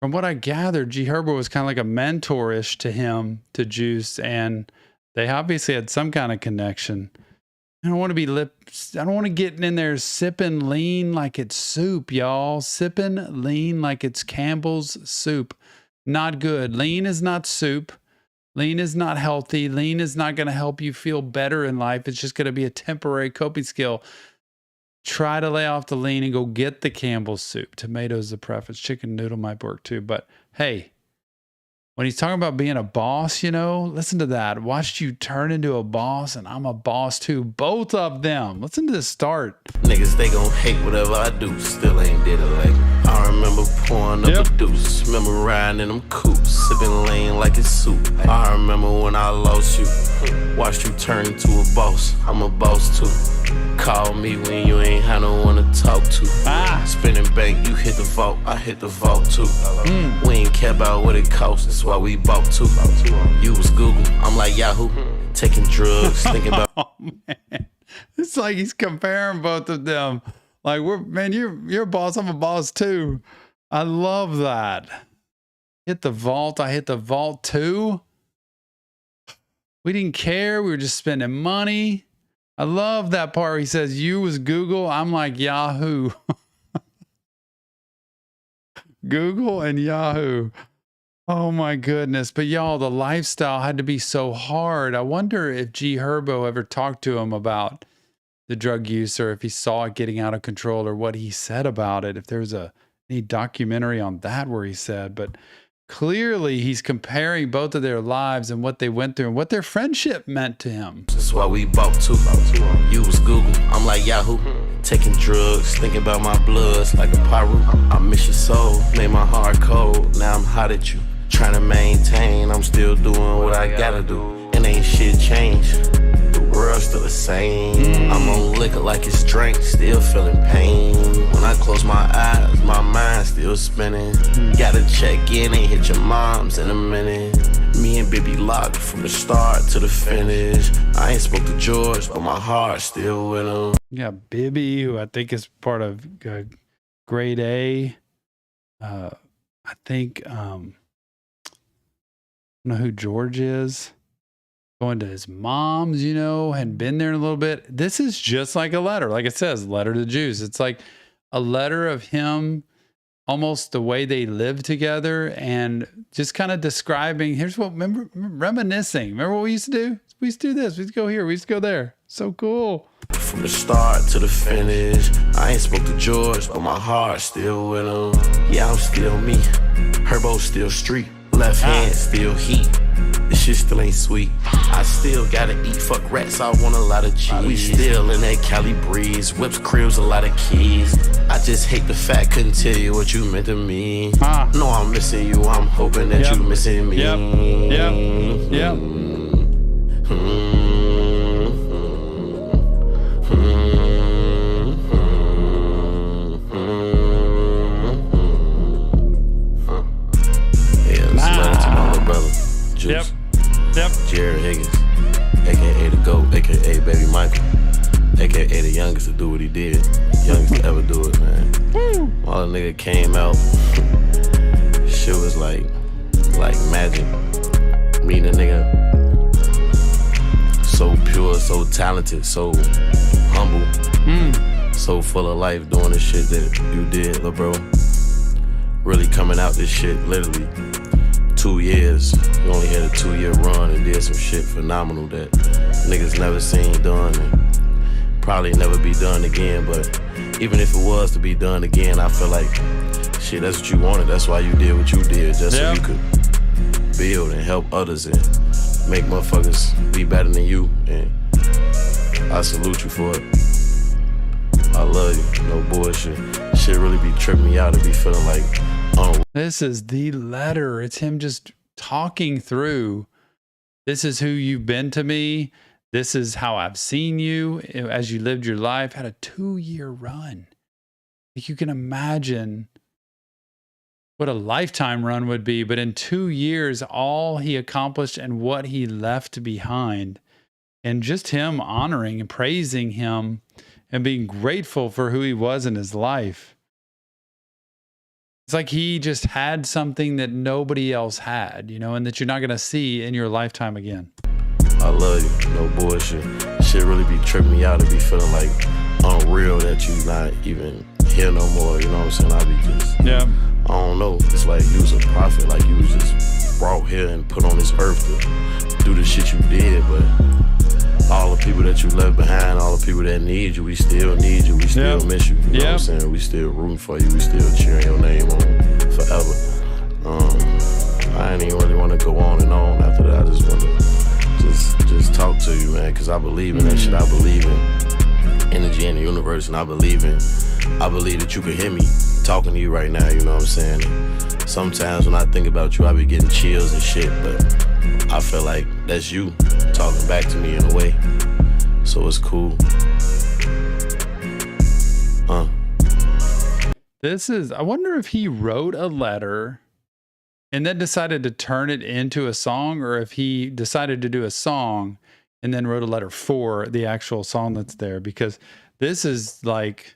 From what I gathered, G Herbo was kind of like a mentor-ish to him, to Juice, and they obviously had some kind of connection. I don't want to get in there sipping lean like it's soup, y'all. Sipping lean like it's Campbell's soup. Not good. Lean is not soup. Lean is not healthy. Lean is not going to help you feel better in life. It's just going to be a temporary coping skill. Try to lay off the lean and go get the Campbell's soup. Tomatoes the preference. Chicken noodle might work too. But hey, when he's talking about being a boss, listen to that. Watched you turn into a boss, and I'm a boss too. Both of them. Listen to the start. Niggas, they gon' hate whatever I do, still ain't did it like. I remember pouring up a deuce, remember riding in them coupes, sipping lean like it's soup. I remember when I lost you, watched you turn into a boss. I'm a boss too. Call me when you ain't had no one to talk to. Spinning bank, you hit the vault, I hit the vault too. We ain't care about what it costs, that's why we bought two. You was Google, I'm like Yahoo. Taking drugs, thinking about. Oh man, it's like he's comparing both of them. Like you're a boss, I'm a boss too. I love that. Hit the vault, I hit the vault too. We didn't care, we were just spending money. I love that part where he says you was Google, I'm like Yahoo. Google and Yahoo. Oh my goodness. But y'all, the lifestyle had to be so hard. I wonder if G Herbo ever talked to him about the drug use, or if he saw it getting out of control, or what he said about it. If there's any documentary on that where he said, but clearly he's comparing both of their lives and what they went through and what their friendship meant to him. That's why we bought two. You was Google, I'm like Yahoo. Taking drugs, thinking about my bloods like a pyro. I miss your soul, made my heart cold. Now I'm hot at you, trying to maintain. I'm still doing what I gotta do, and ain't shit changed. The world's still the same. I'm on liquor like it's drink, still feeling pain. When I close my eyes, my mind's still spinning. Gotta check in, ain't hit your mom's in a minute. Me and Bibby locked from the start to the finish. I ain't spoke to George, but my heart's still with him. Yeah, Bibby, who I think is part of grade A. I think, I don't know who George is. Going to his mom's, you know, had been there a little bit. This is just like a letter. Like it says, letter to the Jews. It's like a letter of him, almost the way they live together, and just kind of describing, here's what, reminiscing. Remember what we used to do? We used to do this. We used to go here. We used to go there. So cool. From the start to the finish, I ain't spoke to George, but my heart's still with him. Yeah, I'm still me. Herbo still street. Left hand still heat. This shit still ain't sweet. I still gotta eat. Fuck rats, I want a lot of cheese. We still in that Cali breeze. Whips, cribs, a lot of keys. I just hate the fact, couldn't tell you what you meant to me. No, I'm missing you. I'm hoping that you missing me. Yep. Juice. Yep. Jared Higgins, aka the GOAT, aka Baby Michael, aka the youngest to do what he did. Youngest to ever do it, man. All the nigga came out, shit was like magic. Meeting a nigga so pure, so talented, so humble, so full of life doing the shit that you did, lil' bro. Really coming out this shit, literally. 2 years. You only had a 2-year run and did some shit phenomenal that niggas never seen done and probably never be done again. But even if it was to be done again, I feel like shit, that's what you wanted. That's why you did what you did, just so you could build and help others and make motherfuckers be better than you. And I salute you for it. I love you. No bullshit. Shit really be tripping me out to be feeling like, this is the letter. It's him just talking through, this is who you've been to me. This is how I've seen you as you lived your life. Had a 2-year run. Like, you can imagine what a lifetime run would be, but in 2 years, all he accomplished and what he left behind, and just him honoring and praising him and being grateful for who he was in his life. It's like he just had something that nobody else had, you know, and that you're not going to see in your lifetime again. I love you. No bullshit. Shit really be tripping me out to be feeling like unreal that you not even here no more. You know what I'm saying? I be just, I don't know. It's like you was a prophet. Like you was just brought here and put on this earth to do the shit you did. But all the people that you left behind, all the people that need you, we still need you. We still miss you. You know what I'm saying? We still rooting for you. We still cheering your name on forever. I ain't even really want to go on and on after that. I just want to just talk to you, man, because I believe in that shit. I believe in energy in the universe, and I believe that you can hear me talking to you right now. You know what I'm saying? And sometimes when I think about you, I be getting chills and shit, but I feel like that's you talking back to me in a way. So it's cool. I wonder if he wrote a letter and then decided to turn it into a song, or if he decided to do a song and then wrote a letter for the actual song that's there, because this is like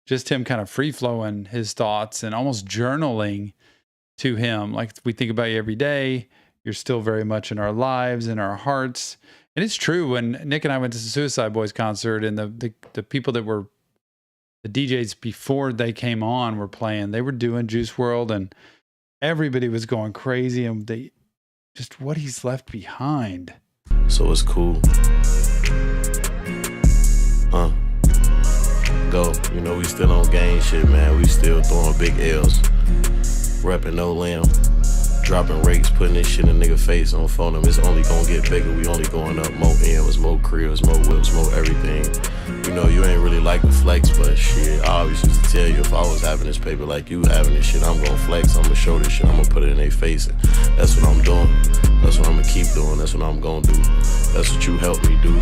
just him kind of free flowing his thoughts and almost journaling to him. Like, we think about you every day. You're still very much in our lives, in our hearts. And it's true, when Nick and I went to the Suicide Boys concert, and the people that were the DJs before they came on were playing, they were doing Juice WRLD, and everybody was going crazy, and they just what he's left behind. So it's cool. Go. You know, we still on gang shit, man. We still throwing big L's. Repping no limb. Dropping rakes, putting this shit in nigga face on phone. It's only gonna get bigger. We only going up. More M's, more cribs, more whips, more everything. You know, you ain't really like the flex, but shit, I always used to tell you, if I was having this paper like you having this shit, I'm gonna flex. I'm gonna show this shit. I'm gonna put it in their face. And that's what I'm doing. That's what I'm gonna keep doing. That's what I'm gonna do. That's what you helped me do.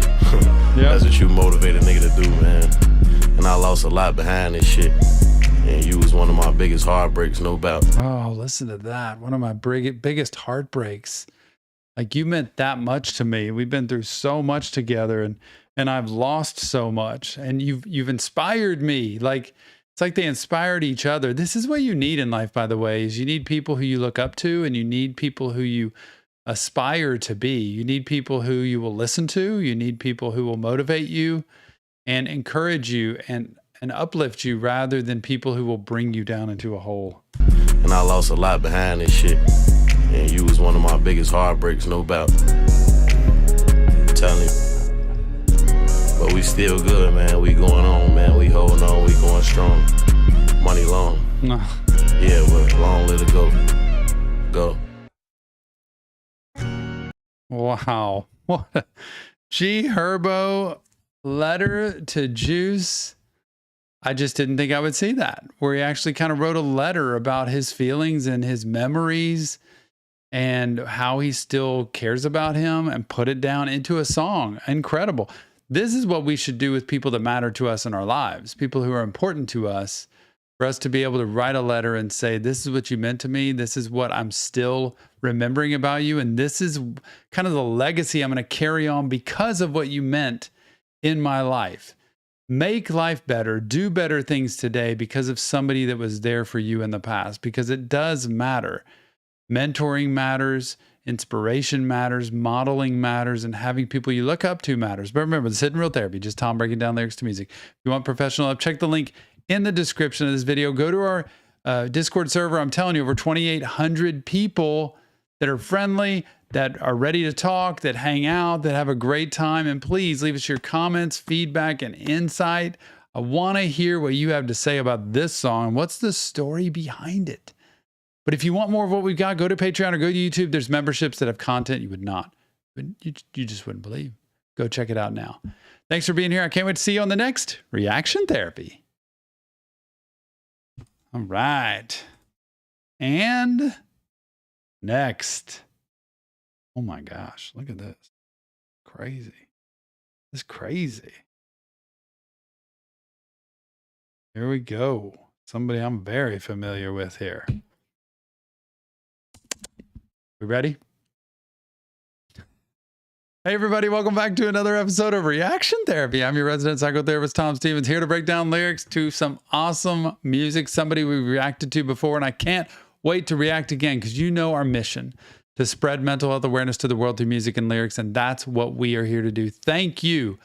That's what you motivated nigga to do, man. And I lost a lot behind this shit. And you was one of my biggest heartbreaks, no doubt. Oh, listen to that. One of my biggest heartbreaks. Like, you meant that much to me. We've been through so much together, and I've lost so much. And you've inspired me. Like, it's like they inspired each other. This is what you need in life, by the way, is you need people who you look up to, and you need people who you aspire to be. You need people who you will listen to. You need people who will motivate you and encourage you and uplift you, rather than people who will bring you down into a hole. And I lost a lot behind this shit. And you was one of my biggest heartbreaks, no doubt. I'm telling you. But we still good, man. We going on, man. We holding on. We going strong. Money long. Yeah, but long live the go. Wow. What a Herbo letter to Juice. I just didn't think I would see that, where he actually kind of wrote a letter about his feelings and his memories and how he still cares about him, and put it down into a song. Incredible. This is what we should do with people that matter to us in our lives, people who are important to us, for us to be able to write a letter and say, this is what you meant to me. This is what I'm still remembering about you. And this is kind of the legacy I'm going to carry on because of what you meant in my life. Make life better, do better things today because of somebody that was there for you in the past, because it does matter. Mentoring matters, inspiration matters, modeling matters, and having people you look up to matters. But remember, this isn't real therapy, just Tom breaking down lyrics to music. If you want professional help, check the link in the description of this video. Go to our Discord server. I'm telling you, over 2,800 people that are friendly, that are ready to talk, that hang out, that have a great time. And please leave us your comments, feedback, and insight. I want to hear what you have to say about this song. What's the story behind it? But if you want more of what we've got, go to Patreon or go to YouTube. There's memberships that have content you would not, you just wouldn't believe. Go check it out now. Thanks for being here. I can't wait to see you on the next Reaction Therapy. All right. And next. Oh my gosh, look at this. Crazy. This is crazy. Here we go. Somebody I'm very familiar with here. We ready? Hey everybody, welcome back to another episode of Reaction Therapy. I'm your resident psychotherapist, Tom Stevens, here to break down lyrics to some awesome music, somebody we reacted to before, and I can't wait to react again, because you know our mission, to spread mental health awareness to the world through music and lyrics, and that's what we are here to do. Thank you.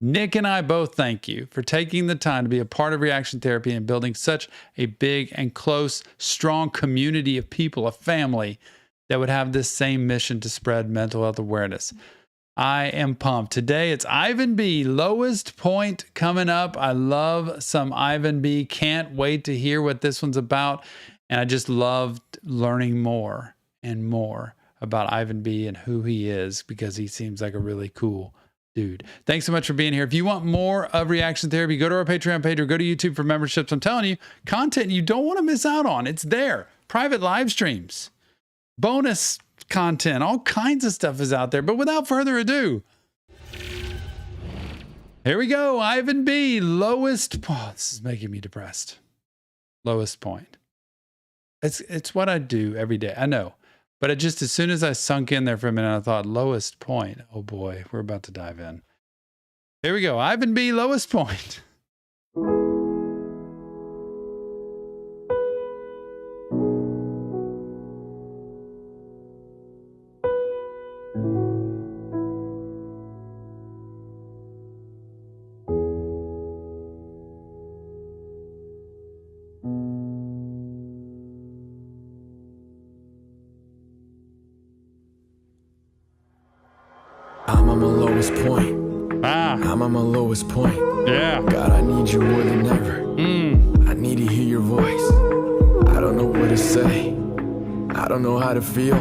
Nick and I both thank you for taking the time to be a part of Reaction Therapy and building such a big and close, strong community of people, a family that would have this same mission to spread mental health awareness. I am pumped. Today it's Ivan B. Lowest Point coming up. I love some Ivan B. Can't wait to hear what this one's about. And I just loved learning more and more about Ivan B. and who he is, because he seems like a really cool dude. Thanks so much for being here. If you want more of Reaction Therapy, go to our Patreon page or go to YouTube for memberships. I'm telling you, content you don't want to miss out on. It's there. Private live streams, bonus content, all kinds of stuff is out there. But without further ado, here we go. Ivan B. Lowest. Oh, this is making me depressed. lowest point. It's what I do every day. I know. But it just, as soon as I sunk in there for a minute, I thought, lowest point. Oh boy, we're about to dive in. Here we go. Ivan B, lowest point. I'm on my lowest point. I'm on my lowest point. Yeah. God, I need you more than ever. I need to hear your voice. I don't know what to say. I don't know how to feel.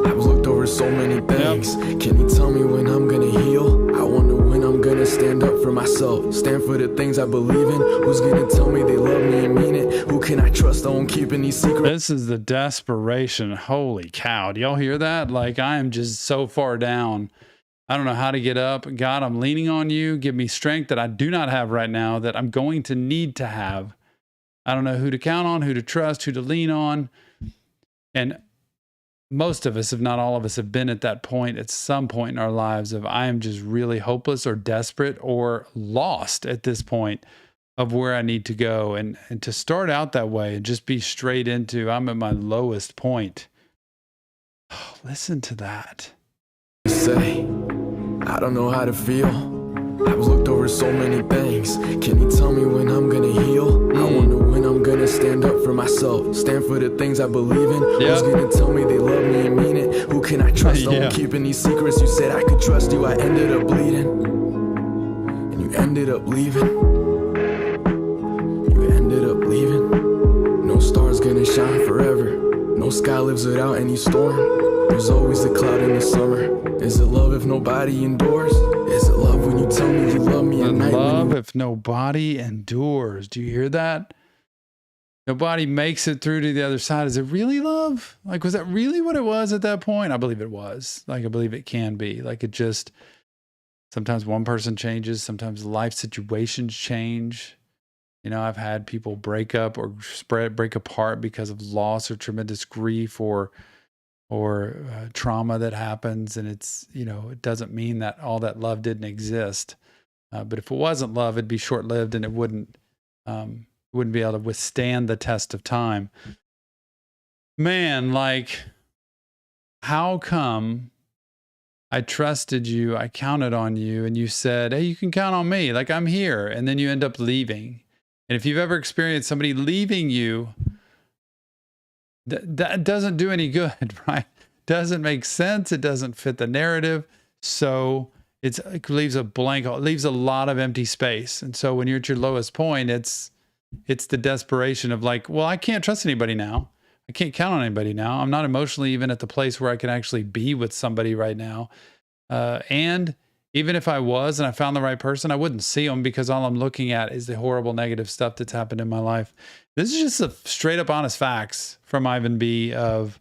I've looked over so many things. Can you tell me when I'm gonna heal? I wonder when I'm gonna stand up for myself. Stand for the things I believe in. Who's gonna tell me they love me and mean it? Who can I trust on keeping these secrets? This is the desperation. Holy cow. Do y'all hear that? Like, I am just so far down. I don't know how to get up. God, I'm leaning on you. Give me strength that I do not have right now, that I'm going to need to have. I don't know who to count on, who to trust, who to lean on. And most of us, if not all of us, have been at that point at some point in our lives of I am just really hopeless or desperate or lost at this point of where I need to go. And to start out that way and just be straight into I'm at my lowest point. Oh, listen to that. Say, I don't know how to feel. I've looked over so many things. Can you tell me when I'm gonna heal? I wonder when I'm gonna stand up for myself. Stand for the things I believe in. Who's gonna tell me they love me and mean it? Who can I trust on keeping these secrets? You said I could trust you. I ended up bleeding. And you ended up leaving. You ended up leaving. No star's gonna shine forever. No sky lives without any storm. There's always a cloud in the summer. Is it love if nobody endures? Is it love when you tell me you love me at night? Love if nobody endures. Do you hear that? Nobody makes it through to the other side. Is it really love? Like, was that really what it was at that point? I believe it was. Like, I believe it can be. Like, it just, sometimes one person changes. Sometimes life situations change. You know, I've had people break up or break apart because of loss or tremendous grief or trauma that happens. And it's, you know, it doesn't mean that all that love didn't exist. But if it wasn't love, it'd be short-lived and it wouldn't be able to withstand the test of time. Man, like, how come I trusted you, I counted on you, and you said, hey, you can count on me, like I'm here, and then you end up leaving. And if you've ever experienced somebody leaving you, that doesn't do any good, right? Doesn't make sense. It doesn't fit the narrative. So it leaves a blank, it leaves a lot of empty space. And so when you're at your lowest point, it's the desperation of like, well, I can't trust anybody now. I can't count on anybody now. I'm not emotionally even at the place where I can actually be with somebody right now. And even if I was and I found the right person, I wouldn't see them because all I'm looking at is the horrible negative stuff that's happened in my life. This is just a straight up honest facts from Ivan B of,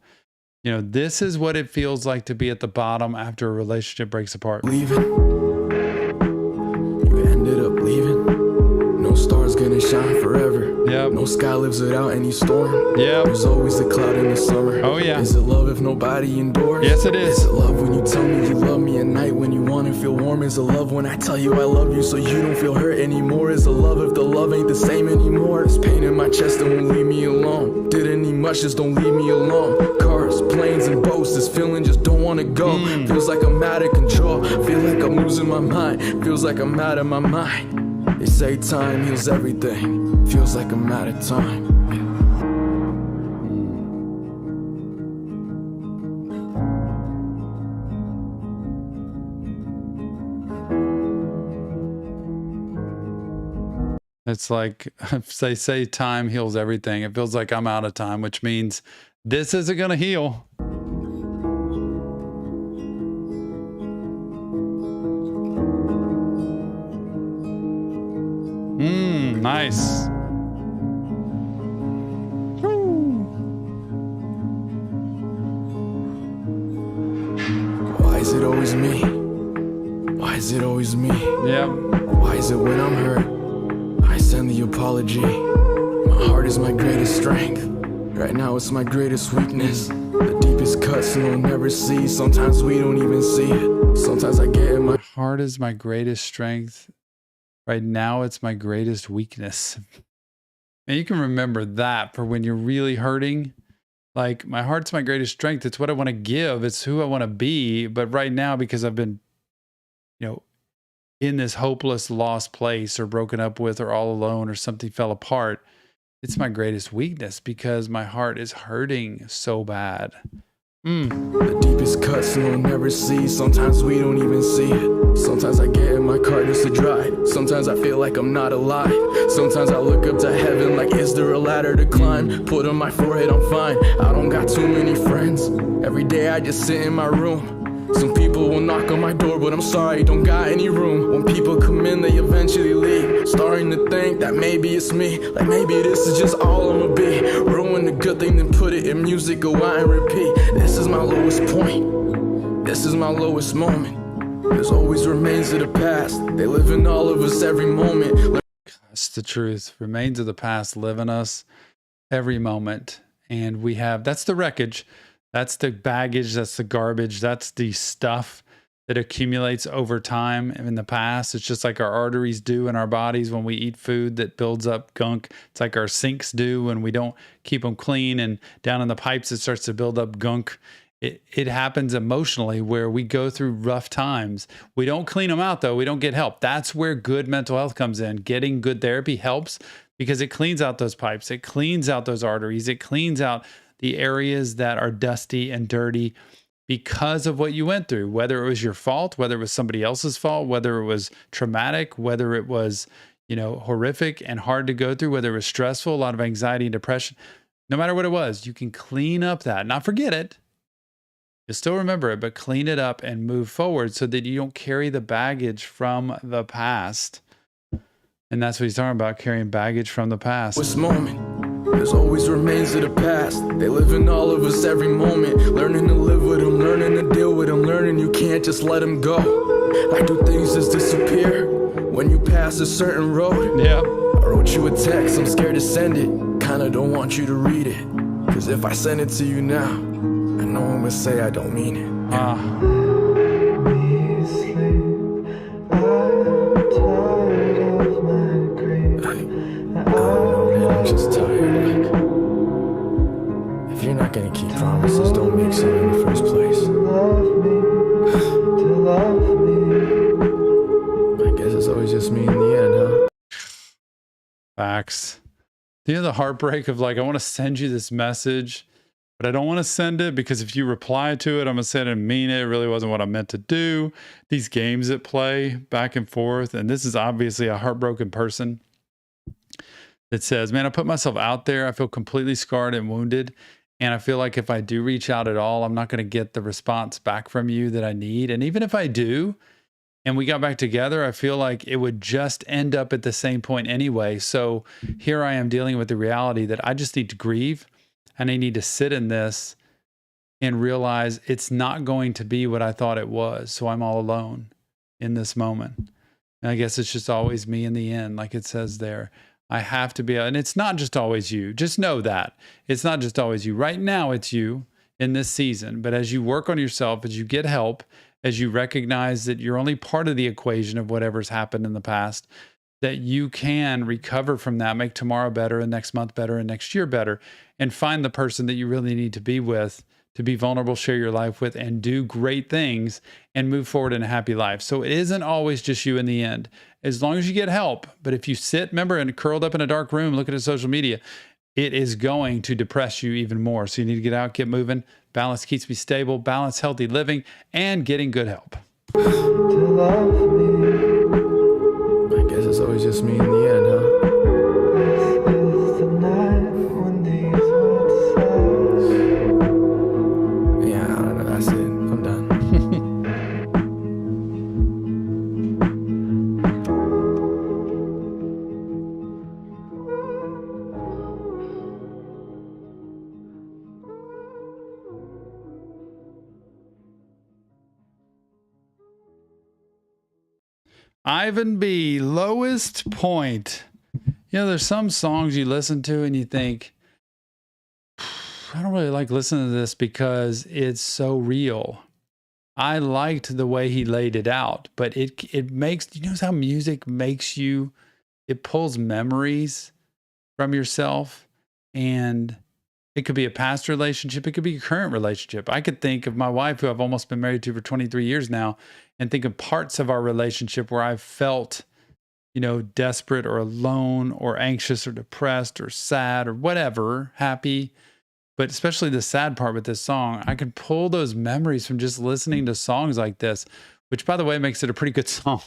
you know, this is what it feels like to be at the bottom after a relationship breaks apart. Leaving. You ended up leaving. No star's gonna shine forever. Yep. No sky lives without any storm. Yep. There's always a cloud in the summer. Oh yeah. Is it love if nobody endures? Yes, it is. Is it love when you tell me you love me at night when you want to feel warm? Is it love when I tell you I love you so you don't feel hurt anymore? Is it love if the love ain't the same anymore? This pain in my chest that won't leave me alone. Didn't need much, just don't leave me alone. Cars, planes, and boats, this feeling just don't want to go. Feels like I'm out of control. Feel like I'm losing my mind. Feels like I'm out of my mind. They say time heals everything. Feels like I'm out of time. It's like, if they say time heals everything, it feels like I'm out of time, which means this isn't going to heal. Nice. Why is it always me? Why is it always me? Yep. Why is it when I'm hurt, I send the apology? My My heart is my greatest strength. Right now it's my greatest weakness. The deepest cuts you'll never see. Sometimes we don't even see it. Sometimes I get in my Heart is my greatest strength. Right now it's my greatest weakness. And you can remember that for when you're really hurting. Like, my heart's my greatest strength. It's what I want to give. It's who I want to be. But right now, because I've been, in this hopeless, lost place, or broken up with, or all alone, or something fell apart, it's my greatest weakness because my heart is hurting so bad. The deepest cuts you'll never see. Sometimes we don't even see it. Sometimes I get in my car just to drive. Sometimes I feel like I'm not alive. Sometimes I look up to heaven like, is there a ladder to climb? Put on my forehead, I'm fine. I don't got too many friends. Every day I just sit in my room. Some people will knock on my door, but I'm sorry, don't got any room. When people come in, they eventually leave. Starting to think that maybe it's me. Like maybe this is just all I'ma be. Ruin the good thing, then put it in music, go out and repeat. This is my lowest point. This is my lowest moment. There's always remains of the past. They live in all of us every moment. That's the truth. Remains of the past live in us every moment. And that's the wreckage. That's the baggage, that's the garbage, that's the stuff that accumulates over time in the past. It's just like our arteries do in our bodies when we eat food that builds up gunk. It's like our sinks do when we don't keep them clean, and down in the pipes it starts to build up gunk. It happens emotionally where we go through rough times. We don't clean them out though. We don't get help. That's where good mental health comes in. Getting good therapy helps because it cleans out those pipes. It cleans out those arteries. It cleans out the areas that are dusty and dirty because of what you went through, whether it was your fault, whether it was somebody else's fault, whether it was traumatic, whether it was, horrific and hard to go through, whether it was stressful, a lot of anxiety and depression. No matter what it was, you can clean up that, not forget it. You still remember it, but clean it up and move forward so that you don't carry the baggage from the past. And that's what he's talking about, carrying baggage from the past. This moment. There's always remains of the past. They live in all of us every moment. Learning to live with them, learning to deal with them, learning you can't just let them go. I do things just disappear when you pass a certain road. Yeah. I wrote you a text, I'm scared to send it. Kinda don't want you to read it. Cause if I send it to you now, I know I'm gonna say I don't mean it. I'm just tired. If you're not gonna keep promises, don't make some in the first place. I guess it's always just me in the end, huh? Facts. The heartbreak of like, I want to send you this message, but I don't want to send it because if you reply to it, I'm going to say I didn't mean it. It really wasn't what I meant to do. These games that play back and forth. And this is obviously a heartbroken person that says, man, I put myself out there. I feel completely scarred and wounded. And I feel like if I do reach out at all, I'm not going to get the response back from you that I need. And even if I do, and we got back together, I feel like it would just end up at the same point anyway. So here I am dealing with the reality that I just need to grieve and I need to sit in this and realize it's not going to be what I thought it was. So I'm all alone in this moment. And I guess it's just always me in the end, like it says there. I have to be, and it's not just always you. Just know that. It's not just always you. Right now, it's you in this season. But as you work on yourself, as you get help, as you recognize that you're only part of the equation of whatever's happened in the past, that you can recover from that, make tomorrow better and next month better and next year better, and find the person that you really need to be with, to be vulnerable, share your life with, and do great things and move forward in a happy life. So it isn't always just you in the end, as long as you get help. But if you sit, remember, and curled up in a dark room, looking at social media, it is going to depress you even more. So you need to get out, get moving. Balance keeps me stable, balance, healthy living, and getting good help. I guess it's always just me in the end, huh? Yeah, I don't know, that's it. I'm done. Ivan B, lowest point. You know, there's some songs you listen to and you think, I don't really like listening to this because it's so real. I liked the way he laid it out, but it makes, you know how music makes you, it pulls memories from yourself, and it could be a past relationship. It could be a current relationship. I could think of my wife, who I've almost been married to for 23 years now, and think of parts of our relationship where I've felt, you know, desperate or alone or anxious or depressed or sad or whatever, happy. But especially the sad part with this song, I could pull those memories from just listening to songs like this, which, by the way, makes it a pretty good song.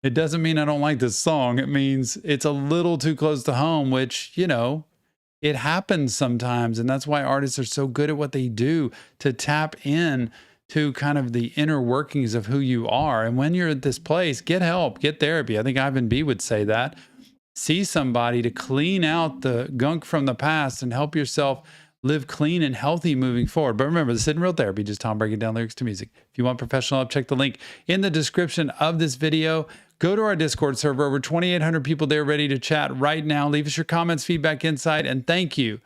It doesn't mean I don't like this song. It means it's a little too close to home, which, you know, it happens sometimes. And that's why artists are so good at what they do, to tap in to kind of the inner workings of who you are. And when you're at this place, get help, get therapy. I think Ivan B would say that. See somebody to clean out the gunk from the past and help yourself live clean and healthy moving forward. But remember, this isn't real therapy, just Tom breaking down lyrics to music. If you want professional help, check the link in the description of this video. Go to our Discord server, over 2,800 people there ready to chat right now. Leave us your comments, feedback, insight, and thank you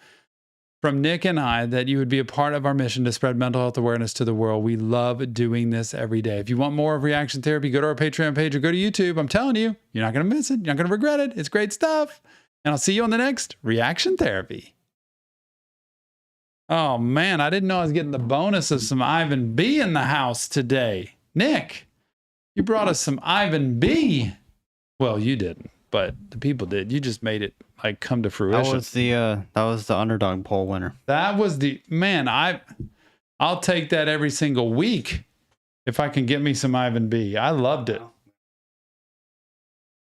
from Nick and I that you would be a part of our mission to spread mental health awareness to the world. We love doing this every day. If you want more of reaction therapy, go to our Patreon page or go to YouTube. I'm telling you, you're not going to miss it. You're not going to regret it. It's great stuff. And I'll see you on the next Reaction Therapy. Oh, man, I didn't know I was getting the bonus of some Ivan B in the house today. Nick, you brought us some Ivan B. Well, you didn't, but the people did. You just made it like come to fruition. That was the underdog poll winner. That was the, man, I'll take that every single week if I can get me some Ivan B. I loved it.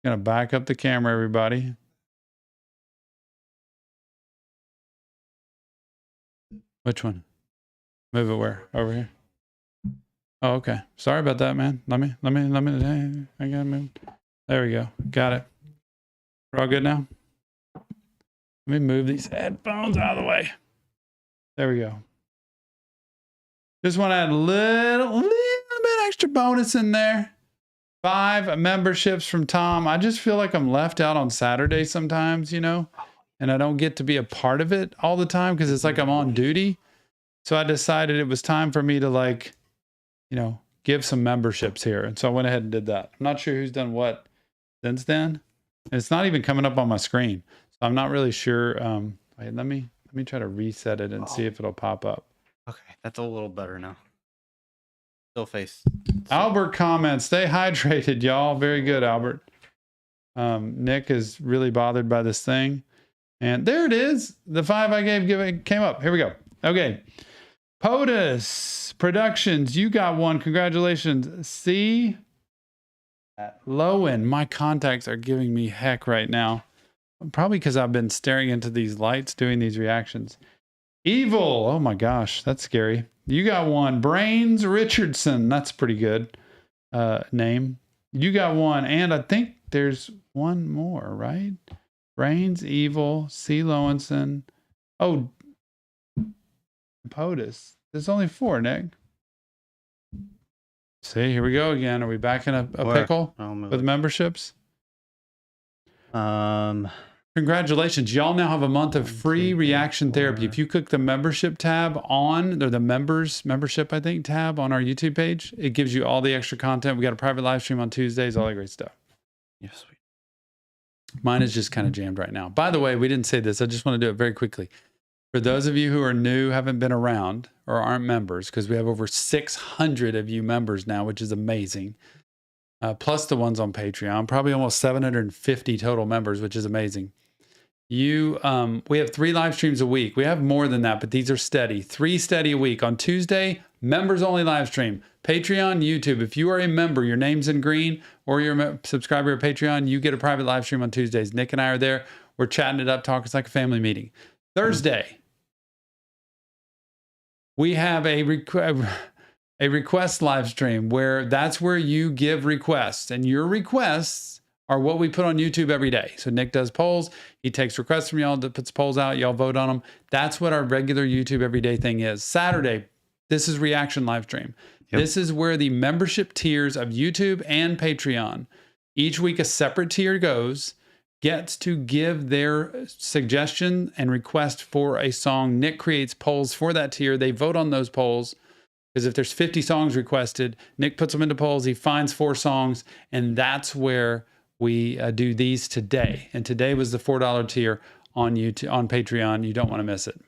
Gonna back up the camera, everybody. Which one? Move it where? Over here? Oh, okay. Sorry about that, man. Let me, I gotta move. There we go. Got it. We're all good now? Let me move these headphones out of the way. There we go. Just want to add a little bit extra bonus in there. 5 memberships from Tom. I just feel like I'm left out on Saturday sometimes, you know? And I don't get to be a part of it all the time because it's like I'm on duty. So I decided it was time for me to, like, you know, give some memberships here. And so I went ahead and did that. I'm not sure who's done what since then. And it's not even coming up on my screen. So I'm not really sure. Wait, let me try to reset it and see if it'll pop up. Okay, that's a little better now. Still face. Albert comments, stay hydrated, y'all. Very good, Albert. Nick is really bothered by this thing. And there it is. The 5 I gave came up. Here we go. Okay. POTUS Productions, you got one. Congratulations. See? Lowen, my contacts are giving me heck right now. Probably because I've been staring into these lights doing these reactions. Evil. Oh my gosh, that's scary. You got one. Brains Richardson. That's pretty good name. You got one. And I think there's one more, right? Brains, Evil, C. Lowenson. Oh, POTUS. There's only 4, Nick. See, here we go again. Are we back in a pickle with memberships? Congratulations. Y'all now have a month of free reaction therapy. If you click the membership tab on, or the membership, I think, tab on our YouTube page, it gives you all the extra content. We got a private live stream on Tuesdays, all that great stuff. Yes, sweet. Mine is just kind of jammed right now. By the way, we didn't say this. I just want to do it very quickly. For those of you who are new, haven't been around, or aren't members, because we have over 600 of you members now, which is amazing. Plus the ones on Patreon, probably almost 750 total members, which is amazing. We have 3 live streams a week. We have more than that, but these are steady. 3 steady a week. On Tuesday, members only live stream. Patreon, YouTube. If you are a member, your name's in green, or you're a subscriber to Patreon, you get a private live stream on Tuesdays. Nick and I are there. We're chatting it up, talking. It's like a family meeting. Thursday, we have a request live stream where that's where you give requests, and your requests are what we put on YouTube every day. So Nick does polls. He takes requests from y'all, puts polls out. Y'all vote on them. That's what our regular YouTube everyday thing is. Saturday, this is reaction live stream. Yep. This is where the membership tiers of YouTube and Patreon, each week a separate tier goes. gets to give their suggestion and request for a song. Nick creates polls for that tier. They vote on those polls. Because if there's 50 songs requested, Nick puts them into polls. He finds 4 songs, and that's where we do these today. And today was the $4 tier on YouTube, on Patreon. You don't want to miss it.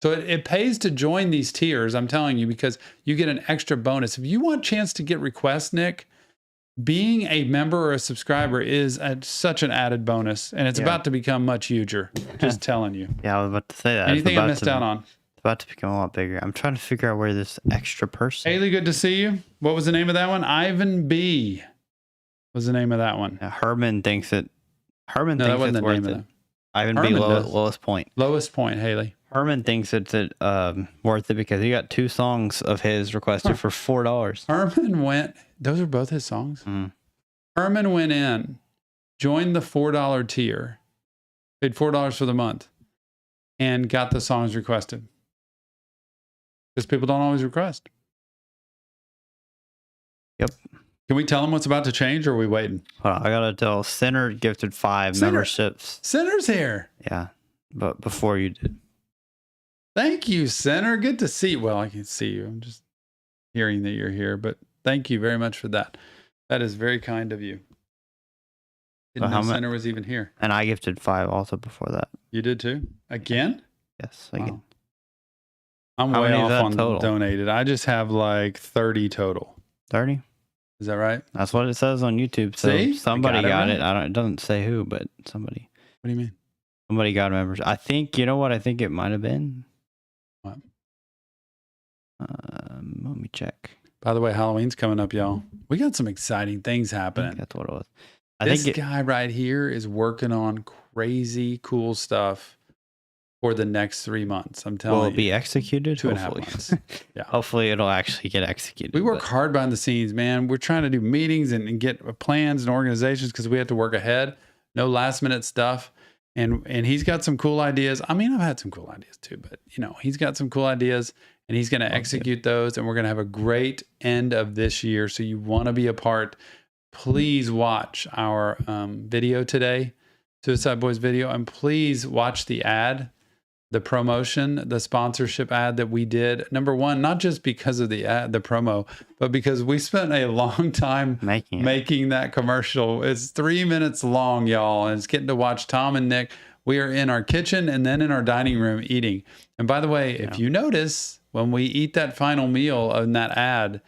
So it pays to join these tiers, I'm telling you, because you get an extra bonus. If you want a chance to get requests, Nick, being a member or a subscriber is such an added bonus, and it's about to become much huger. Just telling you. Yeah, I was about to say that. Anything I missed out on? About to become a lot bigger. I'm trying to figure out where this extra person. Haley, good to see you. What was the name of that one? Ivan B. Was the name of that one? Yeah, Herman thinks it. Herman No, that thinks wasn't it's the name worth of it. that. Ivan Herman B. does. Lowest point. Lowest point, Haley. Herman thinks it's worth it because he got 2 songs of his requested for $4. Herman went. Those are both his songs. Mm. Herman went in, joined the $4 tier, paid $4 for the month, and got the songs requested. Because people don't always request. Yep. Can we tell them what's about to change, or are we waiting? Hold on, I gotta tell. Sinner gifted 5 Sinner. memberships. Sinner's here. Yeah, but before you did. Thank you, Sinner. Good to see you. Well, I can see you. I'm just hearing that you're here, but thank you very much for that. That is very kind of you. Didn't know Sinner was even here. And I gifted 5 also before that. You did too? Again? Yes, Wow. again. I'm How way many is off that on total? donated. I just have like 30 total. 30. Is that right? That's what it says on YouTube. So See? somebody I got got it it. right. It doesn't say who, but somebody. What do you mean? Somebody got members. I think, you know what I think it might have been? What? Let me check. By the way, Halloween's coming up, y'all. We got some exciting things I think happening. that's what it was. I This think guy right here is working on crazy cool stuff for the next 3 months. I'm telling will you. it be executed? 2.5 Hopefully. months. Yeah. Hopefully it'll actually get executed. We work but- hard behind the scenes, man. We're trying to do meetings and get plans and organizations because we have to work ahead. No last minute stuff. And he's got some cool ideas. I mean, I've had some cool ideas too, but you know, he's got some cool ideas and he's going to execute those. And we're going to have a great end of this year. So you want to be a part, please watch our video today, Suicide Boys video, and please watch the ad, the promotion, the sponsorship ad that we did. Number one, not just because of the ad, the promo, but because we spent a long time making that commercial. It's 3 minutes long, y'all, and it's getting to watch Tom and Nick. We are in our kitchen and then in our dining room eating. And by the way, if you notice, when we eat that final meal in that ad,